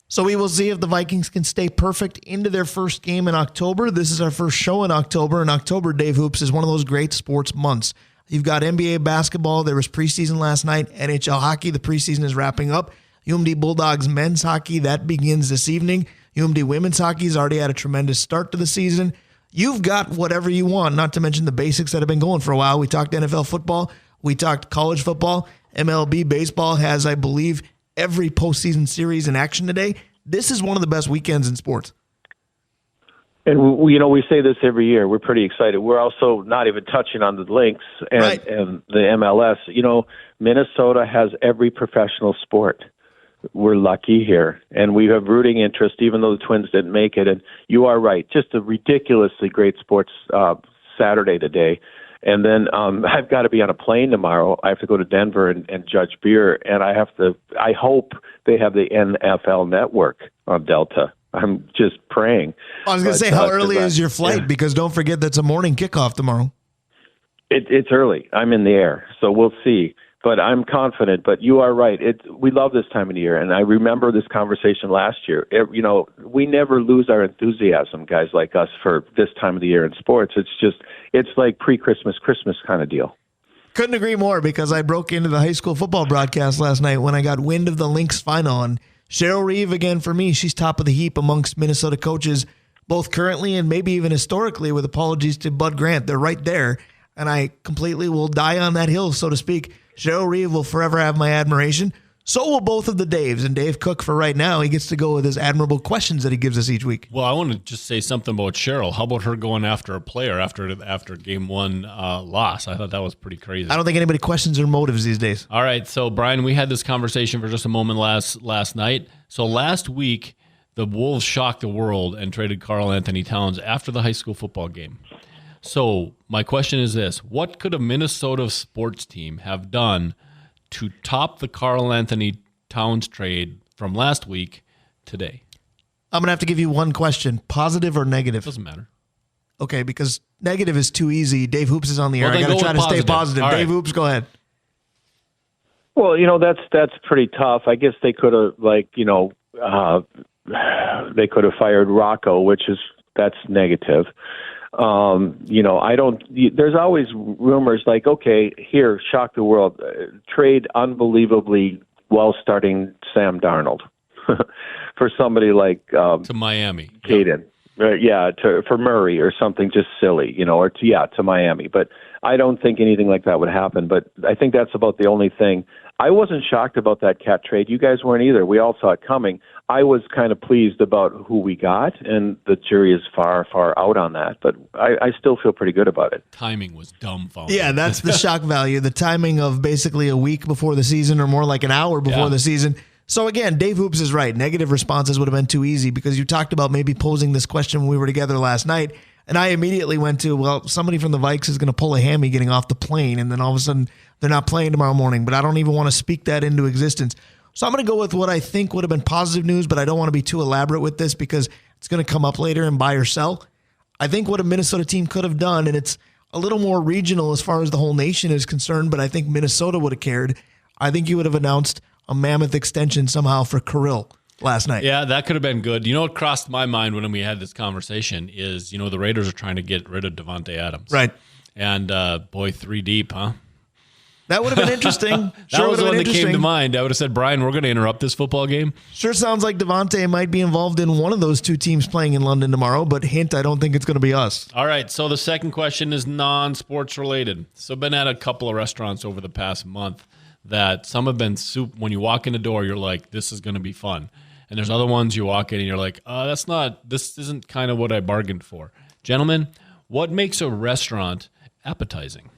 So we will see if the Vikings can stay perfect into their first game in October. This is our first show in October, and October, Dave Hoops, is one of those great sports months. You've got NBA basketball. There was preseason last night. NHL hockey, the preseason is wrapping up. UMD Bulldogs men's hockey, that begins this evening. UMD women's hockey has already had a tremendous start to the season. You've got whatever you want, not to mention the basics that have been going for a while. We talked NFL football. We talked college football. MLB baseball has, I believe, every postseason series in action today. This is one of the best weekends in sports. And, we say this every year. We're pretty excited. We're also not even touching on the Lynx and the MLS. Minnesota has every professional sport. We're lucky here. And we have rooting interest, even though the Twins didn't make it. And you are right. Just a ridiculously great sports Saturday today. And then I've got to be on a plane tomorrow. I have to go to Denver and judge beer. And I hope they have the NFL network on Delta. I'm just praying. I was going to say, how early is your flight? Yeah. Because don't forget that's a morning kickoff tomorrow. It's early. I'm in the air, so we'll see. But I'm confident. But you are right. We love this time of the year, and I remember this conversation last year. We never lose our enthusiasm, guys like us, for this time of the year in sports. It's like pre-Christmas, Christmas kind of deal. Couldn't agree more, because I broke into the high school football broadcast last night when I got wind of the Lynx final. And Cheryl Reeve, again, for me, she's top of the heap amongst Minnesota coaches, both currently and maybe even historically, with apologies to Bud Grant. They're right there, and I completely will die on that hill, so to speak. Cheryl Reeve will forever have my admiration. So will both of the Daves. And Dave Cook, for right now, he gets to go with his admirable questions that he gives us each week. Well, I want to just say something about Cheryl. How about her going after a player after game 1 loss? I thought that was pretty crazy. I don't think anybody questions her motives these days. All right, so Brian, we had this conversation for just a moment last night. So last week, the Wolves shocked the world and traded Karl Anthony Towns after the high school football game. So my question is this. What could a Minnesota sports team have done to top the Karl Anthony Towns trade from last week today? I'm going to have to give you one question. Positive or negative? Doesn't matter. Okay, because negative is too easy. Dave Hoops is on the air. Well, I got to try to stay positive. All Dave right. Hoops, go ahead. Well, that's pretty tough. I guess they could have, they could have fired Rocco, that's negative. There's always rumors like, okay, here, shock the world, trade unbelievably well-starting Sam Darnold for somebody like To Miami. Caden. For Murray or something just silly, to Miami. But I don't think anything like that would happen. But I think that's about the only thing. I wasn't shocked about that Cat trade. You guys weren't either. We all saw it coming. I was kind of pleased about who we got, and the jury is far, far out on that. But I still feel pretty good about it. Timing was dumbfounding. Yeah, that's the shock value. The timing of basically a week before the season or more like an hour before the season. So again, Dave Hoops is right. Negative responses would have been too easy because you talked about maybe posing this question when we were together last night. And I immediately went to, well, somebody from the Vikes is going to pull a hammy getting off the plane. And then all of a sudden they're not playing tomorrow morning. But I don't even want to speak that into existence. So I'm going to go with what I think would have been positive news, but I don't want to be too elaborate with this because it's going to come up later in buy or sell. I think what a Minnesota team could have done, and it's a little more regional as far as the whole nation is concerned, but I think Minnesota would have cared. I think you would have announced a mammoth extension somehow for Kirill last night. Yeah, that could have been good. You know what crossed my mind when we had this conversation is, the Raiders are trying to get rid of Devontae Adams. Right. And, boy, 3 deep, huh? That would have been interesting. That was the one that came to mind. I would have said, Brian, we're going to interrupt this football game. Sure sounds like Devontae might be involved in one of those two teams playing in London tomorrow, but hint, I don't think it's going to be us. All right, so the second question is non-sports related. So I've been at a couple of restaurants over the past month that some have been when you walk in the door, you're like, this is going to be fun. And there's other ones you walk in and you're like, this isn't kind of what I bargained for. Gentlemen, what makes a restaurant appetizing?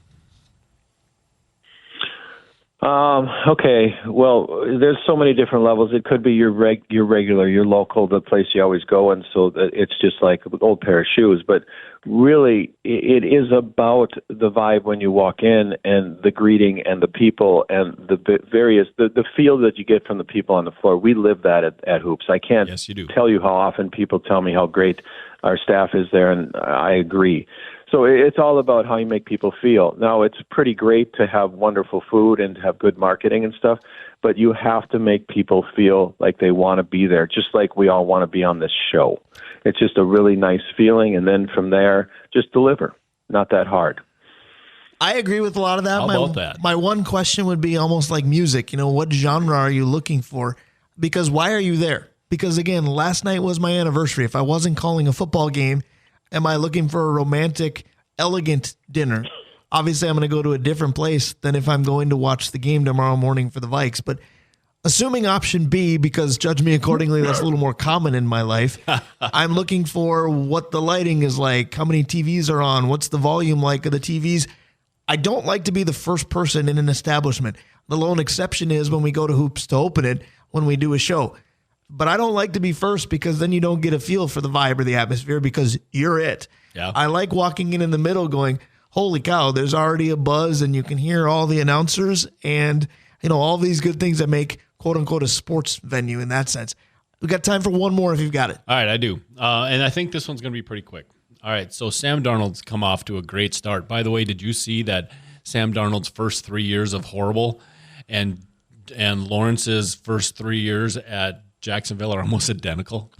Okay. Well, there's so many different levels. It could be your regular, your local, the place you always go, and so it's just like an old pair of shoes. But really, it is about the vibe when you walk in, and the greeting, and the people, and the feel that you get from the people on the floor. We live that at Hoops. I can't tell you how often people tell me how great our staff is there, and I agree. So it's all about how you make people feel. Now, it's pretty great to have wonderful food and to have good marketing and stuff, but you have to make people feel like they want to be there, just like we all want to be on this show. It's just a really nice feeling, and then from there, just deliver. Not that hard. I agree with a lot of that. How about that? My one question would be almost like music. What genre are you looking for? Because why are you there? Because, again, last night was my anniversary. If I wasn't calling a football game, am I looking for a romantic, elegant dinner? Obviously, I'm going to go to a different place than if I'm going to watch the game tomorrow morning for the Vikes. But assuming option B, because judge me accordingly, that's a little more common in my life, I'm looking for what the lighting is like, how many TVs are on, what's the volume like of the TVs. I don't like to be the first person in an establishment. The lone exception is when we go to Hoops to open it, when we do a show. But I don't like to be first because then you don't get a feel for the vibe or the atmosphere because you're it. Yeah. I like walking in the middle going, holy cow, there's already a buzz and you can hear all the announcers and, all these good things that make quote unquote a sports venue in that sense. We got time for one more if you've got it. All right, I do. And I think this one's going to be pretty quick. All right, so Sam Darnold's come off to a great start. By the way, did you see that Sam Darnold's first 3 years of horrible and Lawrence's first 3 years at Jacksonville are almost identical?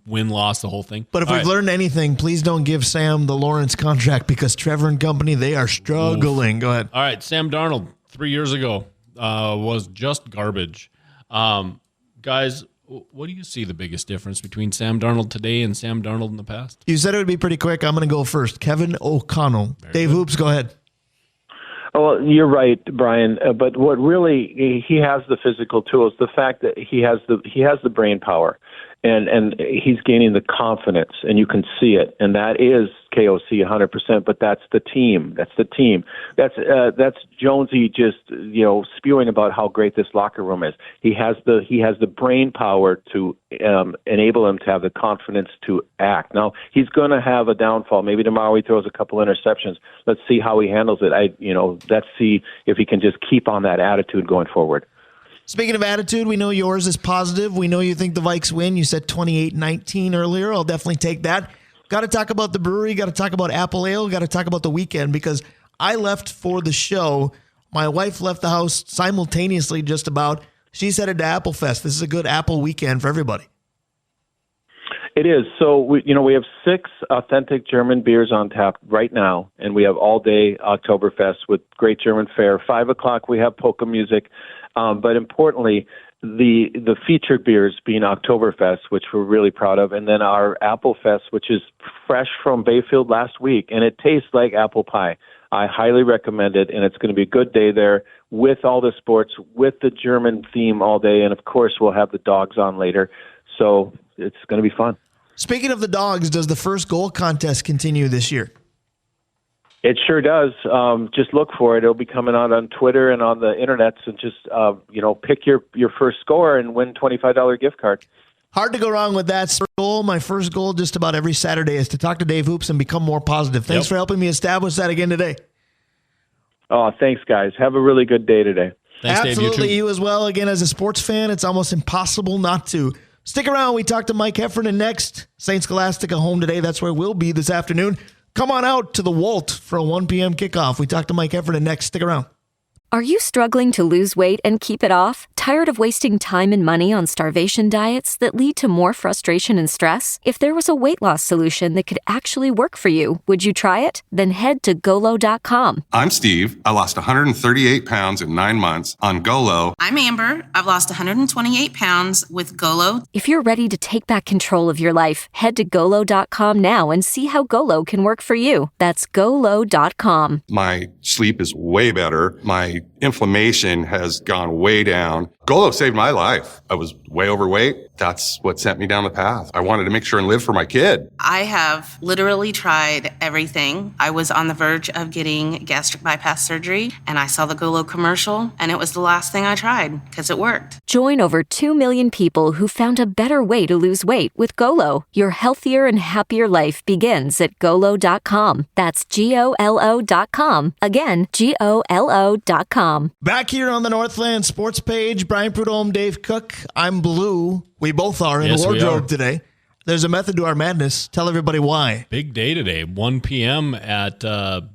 Win-loss, the whole thing. But if we've learned anything, please don't give Sam the Lawrence contract because Trevor and company, they are struggling. Go ahead. All right, Sam Darnold, 3 years ago, was just garbage. Guys, what do you see the biggest difference between Sam Darnold today and Sam Darnold in the past? You said it would be pretty quick. I'm going to go first. Kevin O'Connell. Dave Hoops, go ahead. Well, you're right, Brian. But what really he has the physical tools. The fact that he has the brain power, and he's gaining the confidence, and you can see it. And that is KOC 100%, but that's the team. That's the team. That's Jonesy just spewing about how great this locker room is. He has the brain power to enable him to have the confidence to act. Now he's going to have a downfall. Maybe tomorrow he throws a couple interceptions. Let's see how he handles it. Let's see if he can just keep on that attitude going forward. Speaking of attitude, we know yours is positive. We know you think the Vikes win. You said 28-19 earlier. I'll definitely take that. Got to talk about the brewery. Got to talk about Apple Ale. Got to talk about the weekend because I left for the show. My wife left the house simultaneously just about. She's headed to Apple Fest. This is a good Apple weekend for everybody. It is. So we have 6 authentic German beers on tap right now, and we have all day Oktoberfest with great German fare. 5:00 we have polka music. But importantly, the featured beers being Oktoberfest, which we're really proud of, and then our Apple Fest, which is fresh from Bayfield last week, and it tastes like apple pie. I highly recommend it, and it's going to be a good day there with all the sports, with the German theme all day, and of course we'll have the dogs on later. So it's going to be fun. Speaking of the dogs, does the first goal contest continue this year? It sure does. Just look for it. It'll be coming out on Twitter and on the internet. So just, pick your first score and win $25 gift card. Hard to go wrong with that goal. My first goal just about every Saturday is to talk to Dave Hoops and become more positive. Thanks for helping me establish that again today. Oh, thanks, guys. Have a really good day today. Thanks, Absolutely, Dave, you as well. Again, as a sports fan, it's almost impossible not to. Stick around. We talk to Mike Heffernan next. St. Scholastica home today. That's where we'll be this afternoon. Come on out to the Walt for a 1 p.m. kickoff. We talk to Mike Heffernan next. Stick around. Are you struggling to lose weight and keep it off? Tired of wasting time and money on starvation diets that lead to more frustration and stress? If there was a weight loss solution that could actually work for you, would you try it? Then head to Golo.com. I'm Steve. I lost 138 pounds in 9 months on Golo. I'm Amber. I've lost 128 pounds with Golo. If you're ready to take back control of your life, head to Golo.com now and see how Golo can work for you. That's Golo.com. My sleep is way better. My inflammation has gone way down. Golo saved my life. I was way overweight. That's what sent me down the path. I wanted to make sure and live for my kid. I have literally tried everything. I was on the verge of getting gastric bypass surgery, and I saw the Golo commercial, and it was the last thing I tried because it worked. Join over 2 million people who found a better way to lose weight with Golo. Your healthier and happier life begins at Golo.com. That's Golo.com. Again, Golo.com. Back here on the Northland Sports page, Brian Prudhomme, Dave Cook. I'm Blue. We both are in wardrobe today. There's a method to our madness. Tell everybody why. Big day today. 1 p.m. at the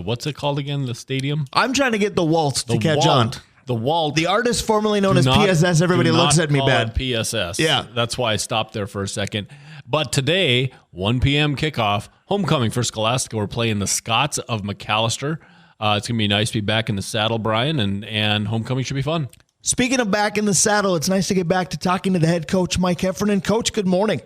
what's it called again? The stadium. I'm trying to get the Walt to catch on. The Walt. The artist formerly known as PSS. Everybody looks at me bad. PSS. Yeah. That's why I stopped there for a second. But today, 1 p.m. kickoff, homecoming for Scholastica. We're playing the Scots of Macalester. It's going to be nice to be back in the saddle, Brian, and homecoming should be fun. Speaking of back in the saddle, it's nice to get back to talking to the head coach, Mike Heffernan. Coach, good morning.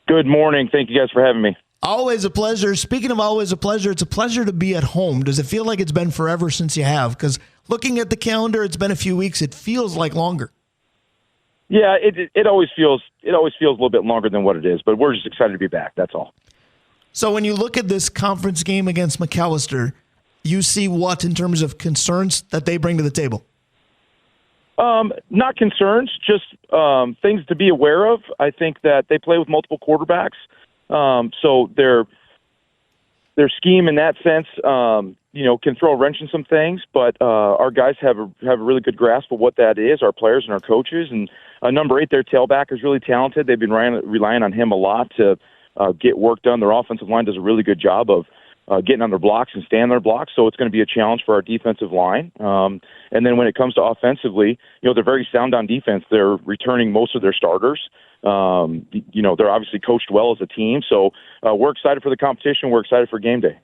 Good morning. Thank you guys for having me. Always a pleasure. Speaking of always a pleasure, it's a pleasure to be at home. Does it feel like it's been forever since you have? Because looking at the calendar, it's been a few weeks. It feels like longer. Yeah, it always feels a little bit longer than what it is, but we're just excited to be back. That's all. So when you look at this conference game against Macalester, you see what in terms of concerns that they bring to the table? Not concerns, just things to be aware of. I think that they play with multiple quarterbacks, so their scheme in that sense, can throw a wrench in some things. But our guys have a really good grasp of what that is. Our players and our coaches, and number 8, their tailback is really talented. They've been relying on him a lot to get work done. Their offensive line does a really good job of getting on their blocks and staying on their blocks, so it's going to be a challenge for our defensive line. And then when it comes to offensively, they're very sound on defense. They're returning most of their starters. They're obviously coached well as a team, so we're excited for the competition. We're excited for game day.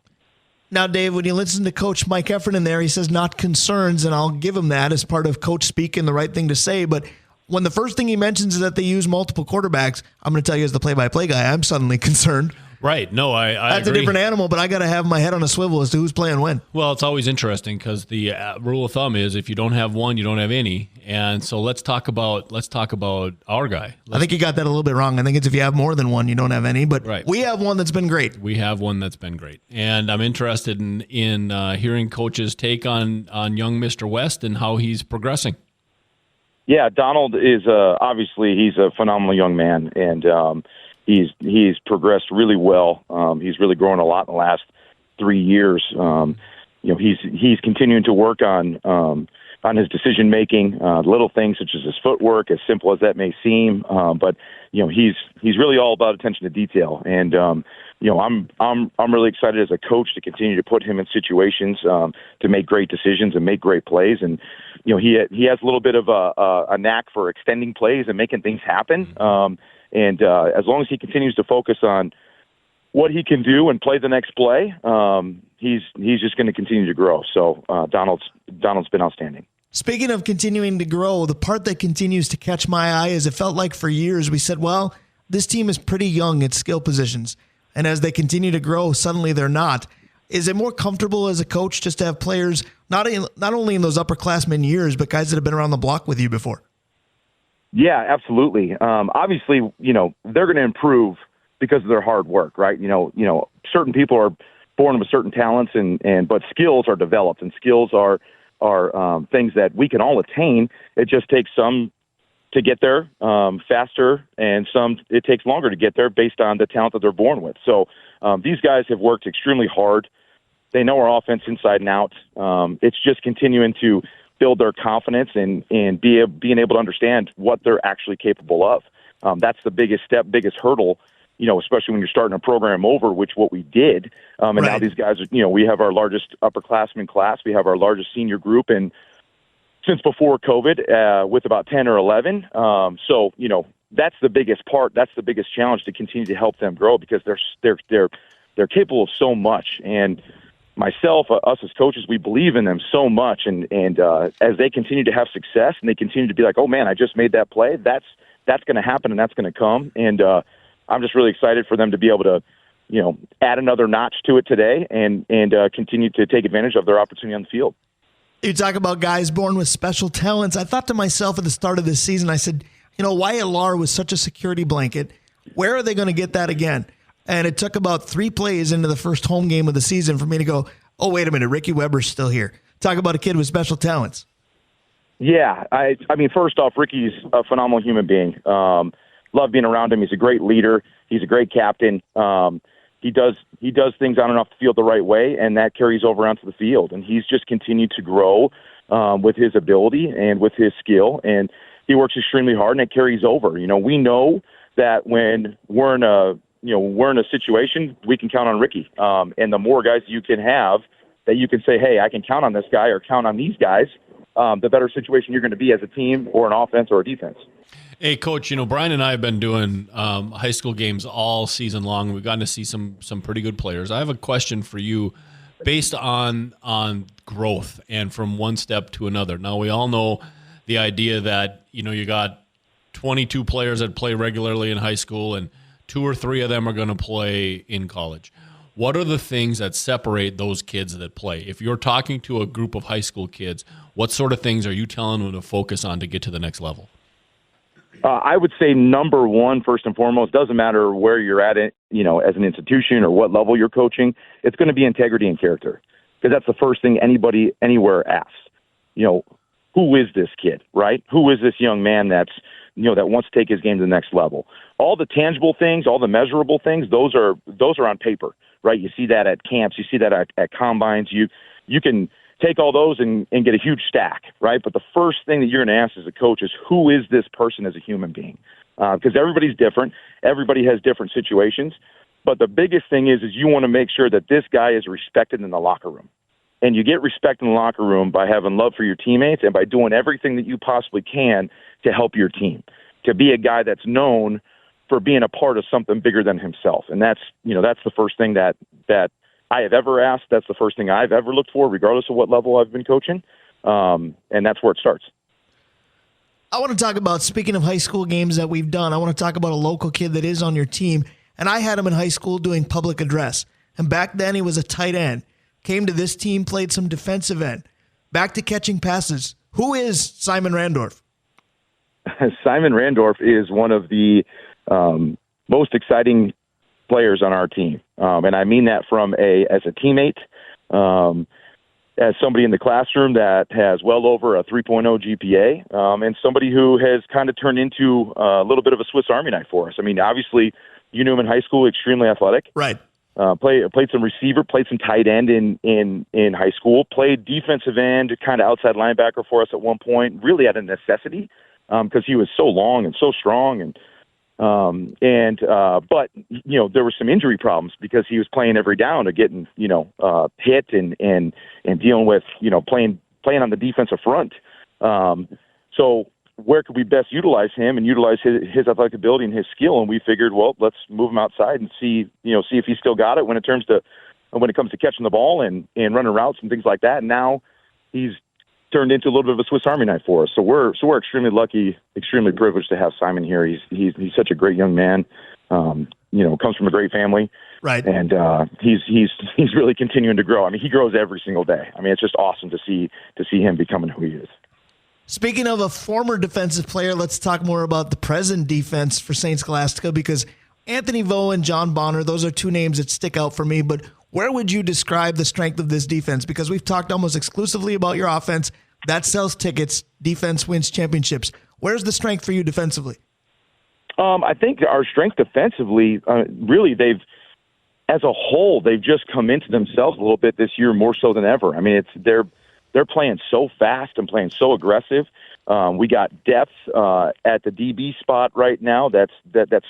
Now, Dave, when you listen to Coach Mike Heffernan there, he says not concerns, and I'll give him that as part of coach speak and the right thing to say, but when the first thing he mentions is that they use multiple quarterbacks, I'm going to tell you as the play-by-play guy, I'm suddenly concerned. Right. No, I That's agree. a different animal, but I got to have my head on a swivel as to who's playing when. Well, it's always interesting because the rule of thumb is if you don't have one, you don't have any. And so let's talk about our guy. I think you got that a little bit wrong. I think it's if you have more than one, you don't have any. But Right. we have one that's been great. We have one that's been great, and I'm interested in hearing Coach's take on young Mr. West and how he's progressing. Yeah, Donald is obviously he's a phenomenal young man, and he's progressed really well. He's really grown a lot in the last 3 years. He's continuing to work on his decision making, little things such as his footwork, as simple as that may seem. But he's really all about attention to detail, and I'm really excited as a coach to continue to put him in situations to make great decisions and make great plays. And he has a little bit of a knack for extending plays and making things happen. And as long as he continues to focus on what he can do and play the next play, he's just going to continue to grow. So Donald's been outstanding. Speaking of continuing to grow, the part that continues to catch my eye is it felt like for years we said, well, this team is pretty young at skill positions. And as they continue to grow, suddenly they're not. Is it more comfortable as a coach just to have players, not only in those upperclassmen years, but guys that have been around the block with you before? Yeah, absolutely. Obviously, they're going to improve because of their hard work, right? Certain people are born with certain talents, but skills are developed, and skills are things that we can all attain. It just takes some to get there faster, and some it takes longer to get there based on the talent that they're born with. So these guys have worked extremely hard. They know our offense inside and out. It's just continuing to build their confidence and being able to understand what they're actually capable of. That's the biggest step, biggest hurdle, especially when you're starting a program over, which what we did. And Right. Now these guys are, we have our largest upperclassmen class. We have our largest senior group since before COVID with about 10 or 11. So, that's the biggest part. That's the biggest challenge to continue to help them grow because they're capable of so much. And myself, us as coaches, we believe in them so much. And as they continue to have success and they continue to be like, oh man, I just made that play. That's going to happen and that's going to come. And I'm just really excited for them to be able to, add another notch to it today and continue to take advantage of their opportunity on the field. You talk about guys born with special talents. I thought to myself at the start of this season, I said, Wyatt Lahr was such a security blanket. Where are they going to get that again? And it took about 3 plays into the first home game of the season for me to go, oh, wait a minute, Ricky Weber's still here. Talk about a kid with special talents. Yeah, I mean, first off, Ricky's a phenomenal human being. Love being around him. He's a great leader. He's a great captain. He does things on and off the field the right way, and that carries over onto the field. And he's just continued to grow with his ability and with his skill, and he works extremely hard, and it carries over. We know that when we're in a situation, we can count on Ricky. And the more guys you can have that you can say, hey, I can count on this guy or count on these guys, the better situation you're going to be as a team or an offense or a defense. Hey, Coach, Brian and I have been doing high school games all season long. We've gotten to see some pretty good players. I have a question for you based on growth and from one step to another. Now, we all know the idea that, you got 22 players that play regularly in high school and 2 or 3 of them are going to play in college. What are the things that separate those kids that play? If you're talking to a group of high school kids, what sort of things are you telling them to focus on to get to the next level? I would say number one, first and foremost, doesn't matter where you're at it, as an institution or what level you're coaching, it's going to be integrity and character, because that's the first thing anybody anywhere asks. Who is this kid, right? Who is this young man that wants to take his game to the next level? All the tangible things, all the measurable things, those are on paper, right? You see that at camps, you see that at combines. You can take all those and get a huge stack, right? But the first thing that you're going to ask as a coach is, who is this person as a human being? Because everybody's different. Everybody has different situations. But the biggest thing is you want to make sure that this guy is respected in the locker room. And you get respect in the locker room by having love for your teammates and by doing everything that you possibly can to help your team, to be a guy that's known for being a part of something bigger than himself. And that's the first thing that I have ever asked. That's the first thing I've ever looked for, regardless of what level I've been coaching. And that's where it starts. I want to talk about, speaking of high school games that we've done, I want to talk about a local kid that is on your team. And I had him in high school doing public address. And back then he was a tight end. Came to this team, played some defensive end. Back to catching passes. Who is Simon Randorf? Simon Randorf is one of the most exciting players on our team. And I mean that as a teammate, as somebody in the classroom that has well over a 3.0 GPA, and somebody who has kind of turned into a little bit of a Swiss Army knife for us. I mean, obviously, you knew him in high school, extremely athletic. Right. Played some receiver, played some tight end in high school, played defensive end, kind of outside linebacker for us at one point, really out of necessity because he was so long and so strong. But there were some injury problems because he was playing every down or getting, hit and dealing with, playing on the defensive front. So where could we best utilize him and utilize his athletic ability and his skill? And we figured, well, let's move him outside and see if he still got it when it comes to catching the ball and running routes and things like that. And now he's turned into a little bit of a Swiss Army knife for us. So we're extremely lucky, extremely privileged to have Simon here. He's such a great young man. Comes from a great family. Right. And he's really continuing to grow. I mean, he grows every single day. I mean, it's just awesome to see him becoming who he is. Speaking of a former defensive player, let's talk more about the present defense for St. Scholastica, because Anthony Vo and John Bonner, those are two names that stick out for me. But where would you describe the strength of this defense? Because we've talked almost exclusively about your offense. That sells tickets. Defense wins championships. Where's the strength for you defensively? I think our strength defensively, really, as a whole, they've just come into themselves a little bit this year, more so than ever. I mean, they're playing so fast and playing so aggressive. We got depth at the DB spot right now. That's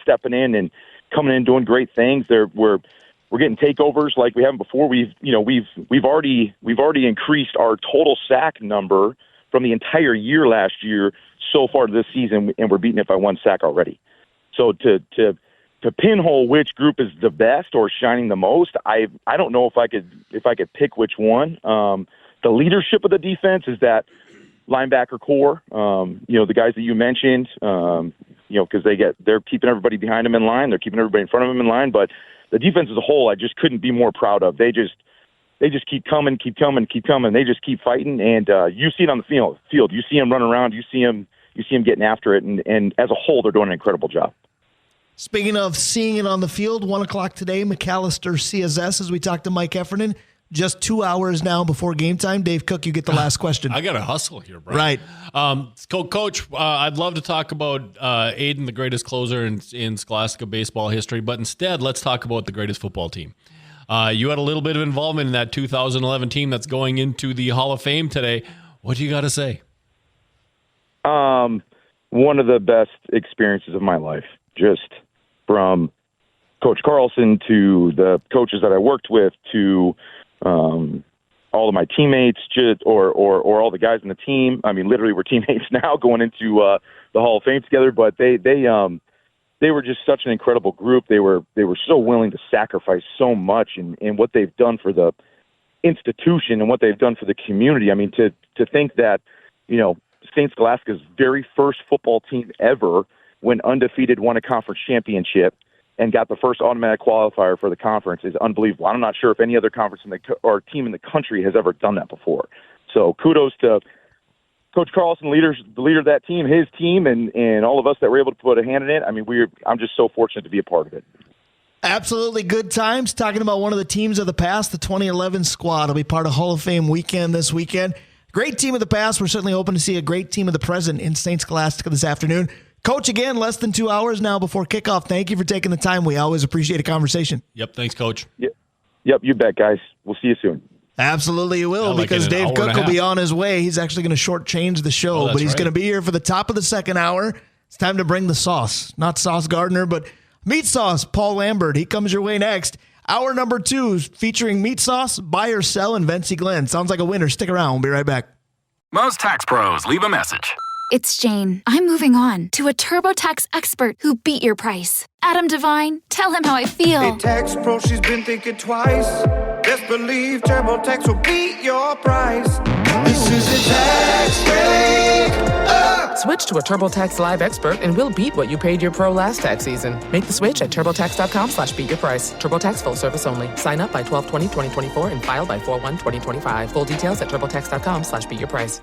stepping in and coming in doing great things. We're getting takeovers like we haven't before. We've already increased our total sack number from the entire year last year so far to this season, and we're beating it by one sack already. So to pinhole which group is the best or shining the most, I don't know if I could pick which one. The leadership of the defense is that linebacker core. The guys that you mentioned, because they're keeping everybody behind them in line, they're keeping everybody in front of them in line. But the defense as a whole, I just couldn't be more proud of. They just keep coming. They just keep fighting, and you see it on the field. You see them running around. You see them getting after it, and as a whole, they're doing an incredible job. Speaking of seeing it on the field, 1:00 today, Macalester CSS, as we talked to Mike Heffernan. Just 2 hours now before game time. Dave Cook, you get the last question. I got to hustle here, Brian. Right. Coach, I'd love to talk about Aiden, the greatest closer in Scholastica baseball history, but instead, let's talk about the greatest football team. You had a little bit of involvement in that 2011 team that's going into the Hall of Fame today. What do you got to say? One of the best experiences of my life, just from Coach Carlson to the coaches that I worked with to all of my teammates, or all the guys in the team. I mean, literally, we're teammates now going into the Hall of Fame together. But they were just such an incredible group. They were so willing to sacrifice so much in what they've done for the institution and what they've done for the community. I mean, to think that St. Scholastica's very first football team ever went undefeated, won a conference championship, and got the first automatic qualifier for the conference is unbelievable. I'm not sure if any other conference or team in the country has ever done that before. So kudos to Coach Carlson, the leader of that team, his team, and all of us that were able to put a hand in it. I mean, I'm just so fortunate to be a part of it. Absolutely good times. Talking about one of the teams of the past, the 2011 squad will be part of Hall of Fame weekend this weekend. Great team of the past. We're certainly hoping to see a great team of the present in St. Scholastica this afternoon. Coach, again, less than 2 hours now before kickoff. Thank you for taking the time. We always appreciate a conversation. Yep. Thanks, Coach. Yep. You bet, guys. We'll see you soon. Absolutely you will, because Dave Cook will be on his way. He's actually going to shortchange the show, but he's going to be here for the top of the second hour. It's time to bring the sauce. Not Sauce Gardner, but Meat Sauce, Paul Lambert. He comes your way next. Hour number 2 featuring Meat Sauce, Buy or Sell, and Vincie Glenn. Sounds like a winner. Stick around. We'll be right back. Most tax pros leave a message. It's Jane. I'm moving on to a TurboTax expert who beat your price. Adam Devine, tell him how I feel. Hey, tax pro, she's been thinking twice. Best believe TurboTax will beat your price. This is a tax break. Switch to a TurboTax Live expert and we'll beat what you paid your pro last tax season. Make the switch at TurboTax.com/beatyourprice. TurboTax full service only. Sign up by 12/20/2024 and file by 4/1/2025. Full details at TurboTax.com/beatyourprice.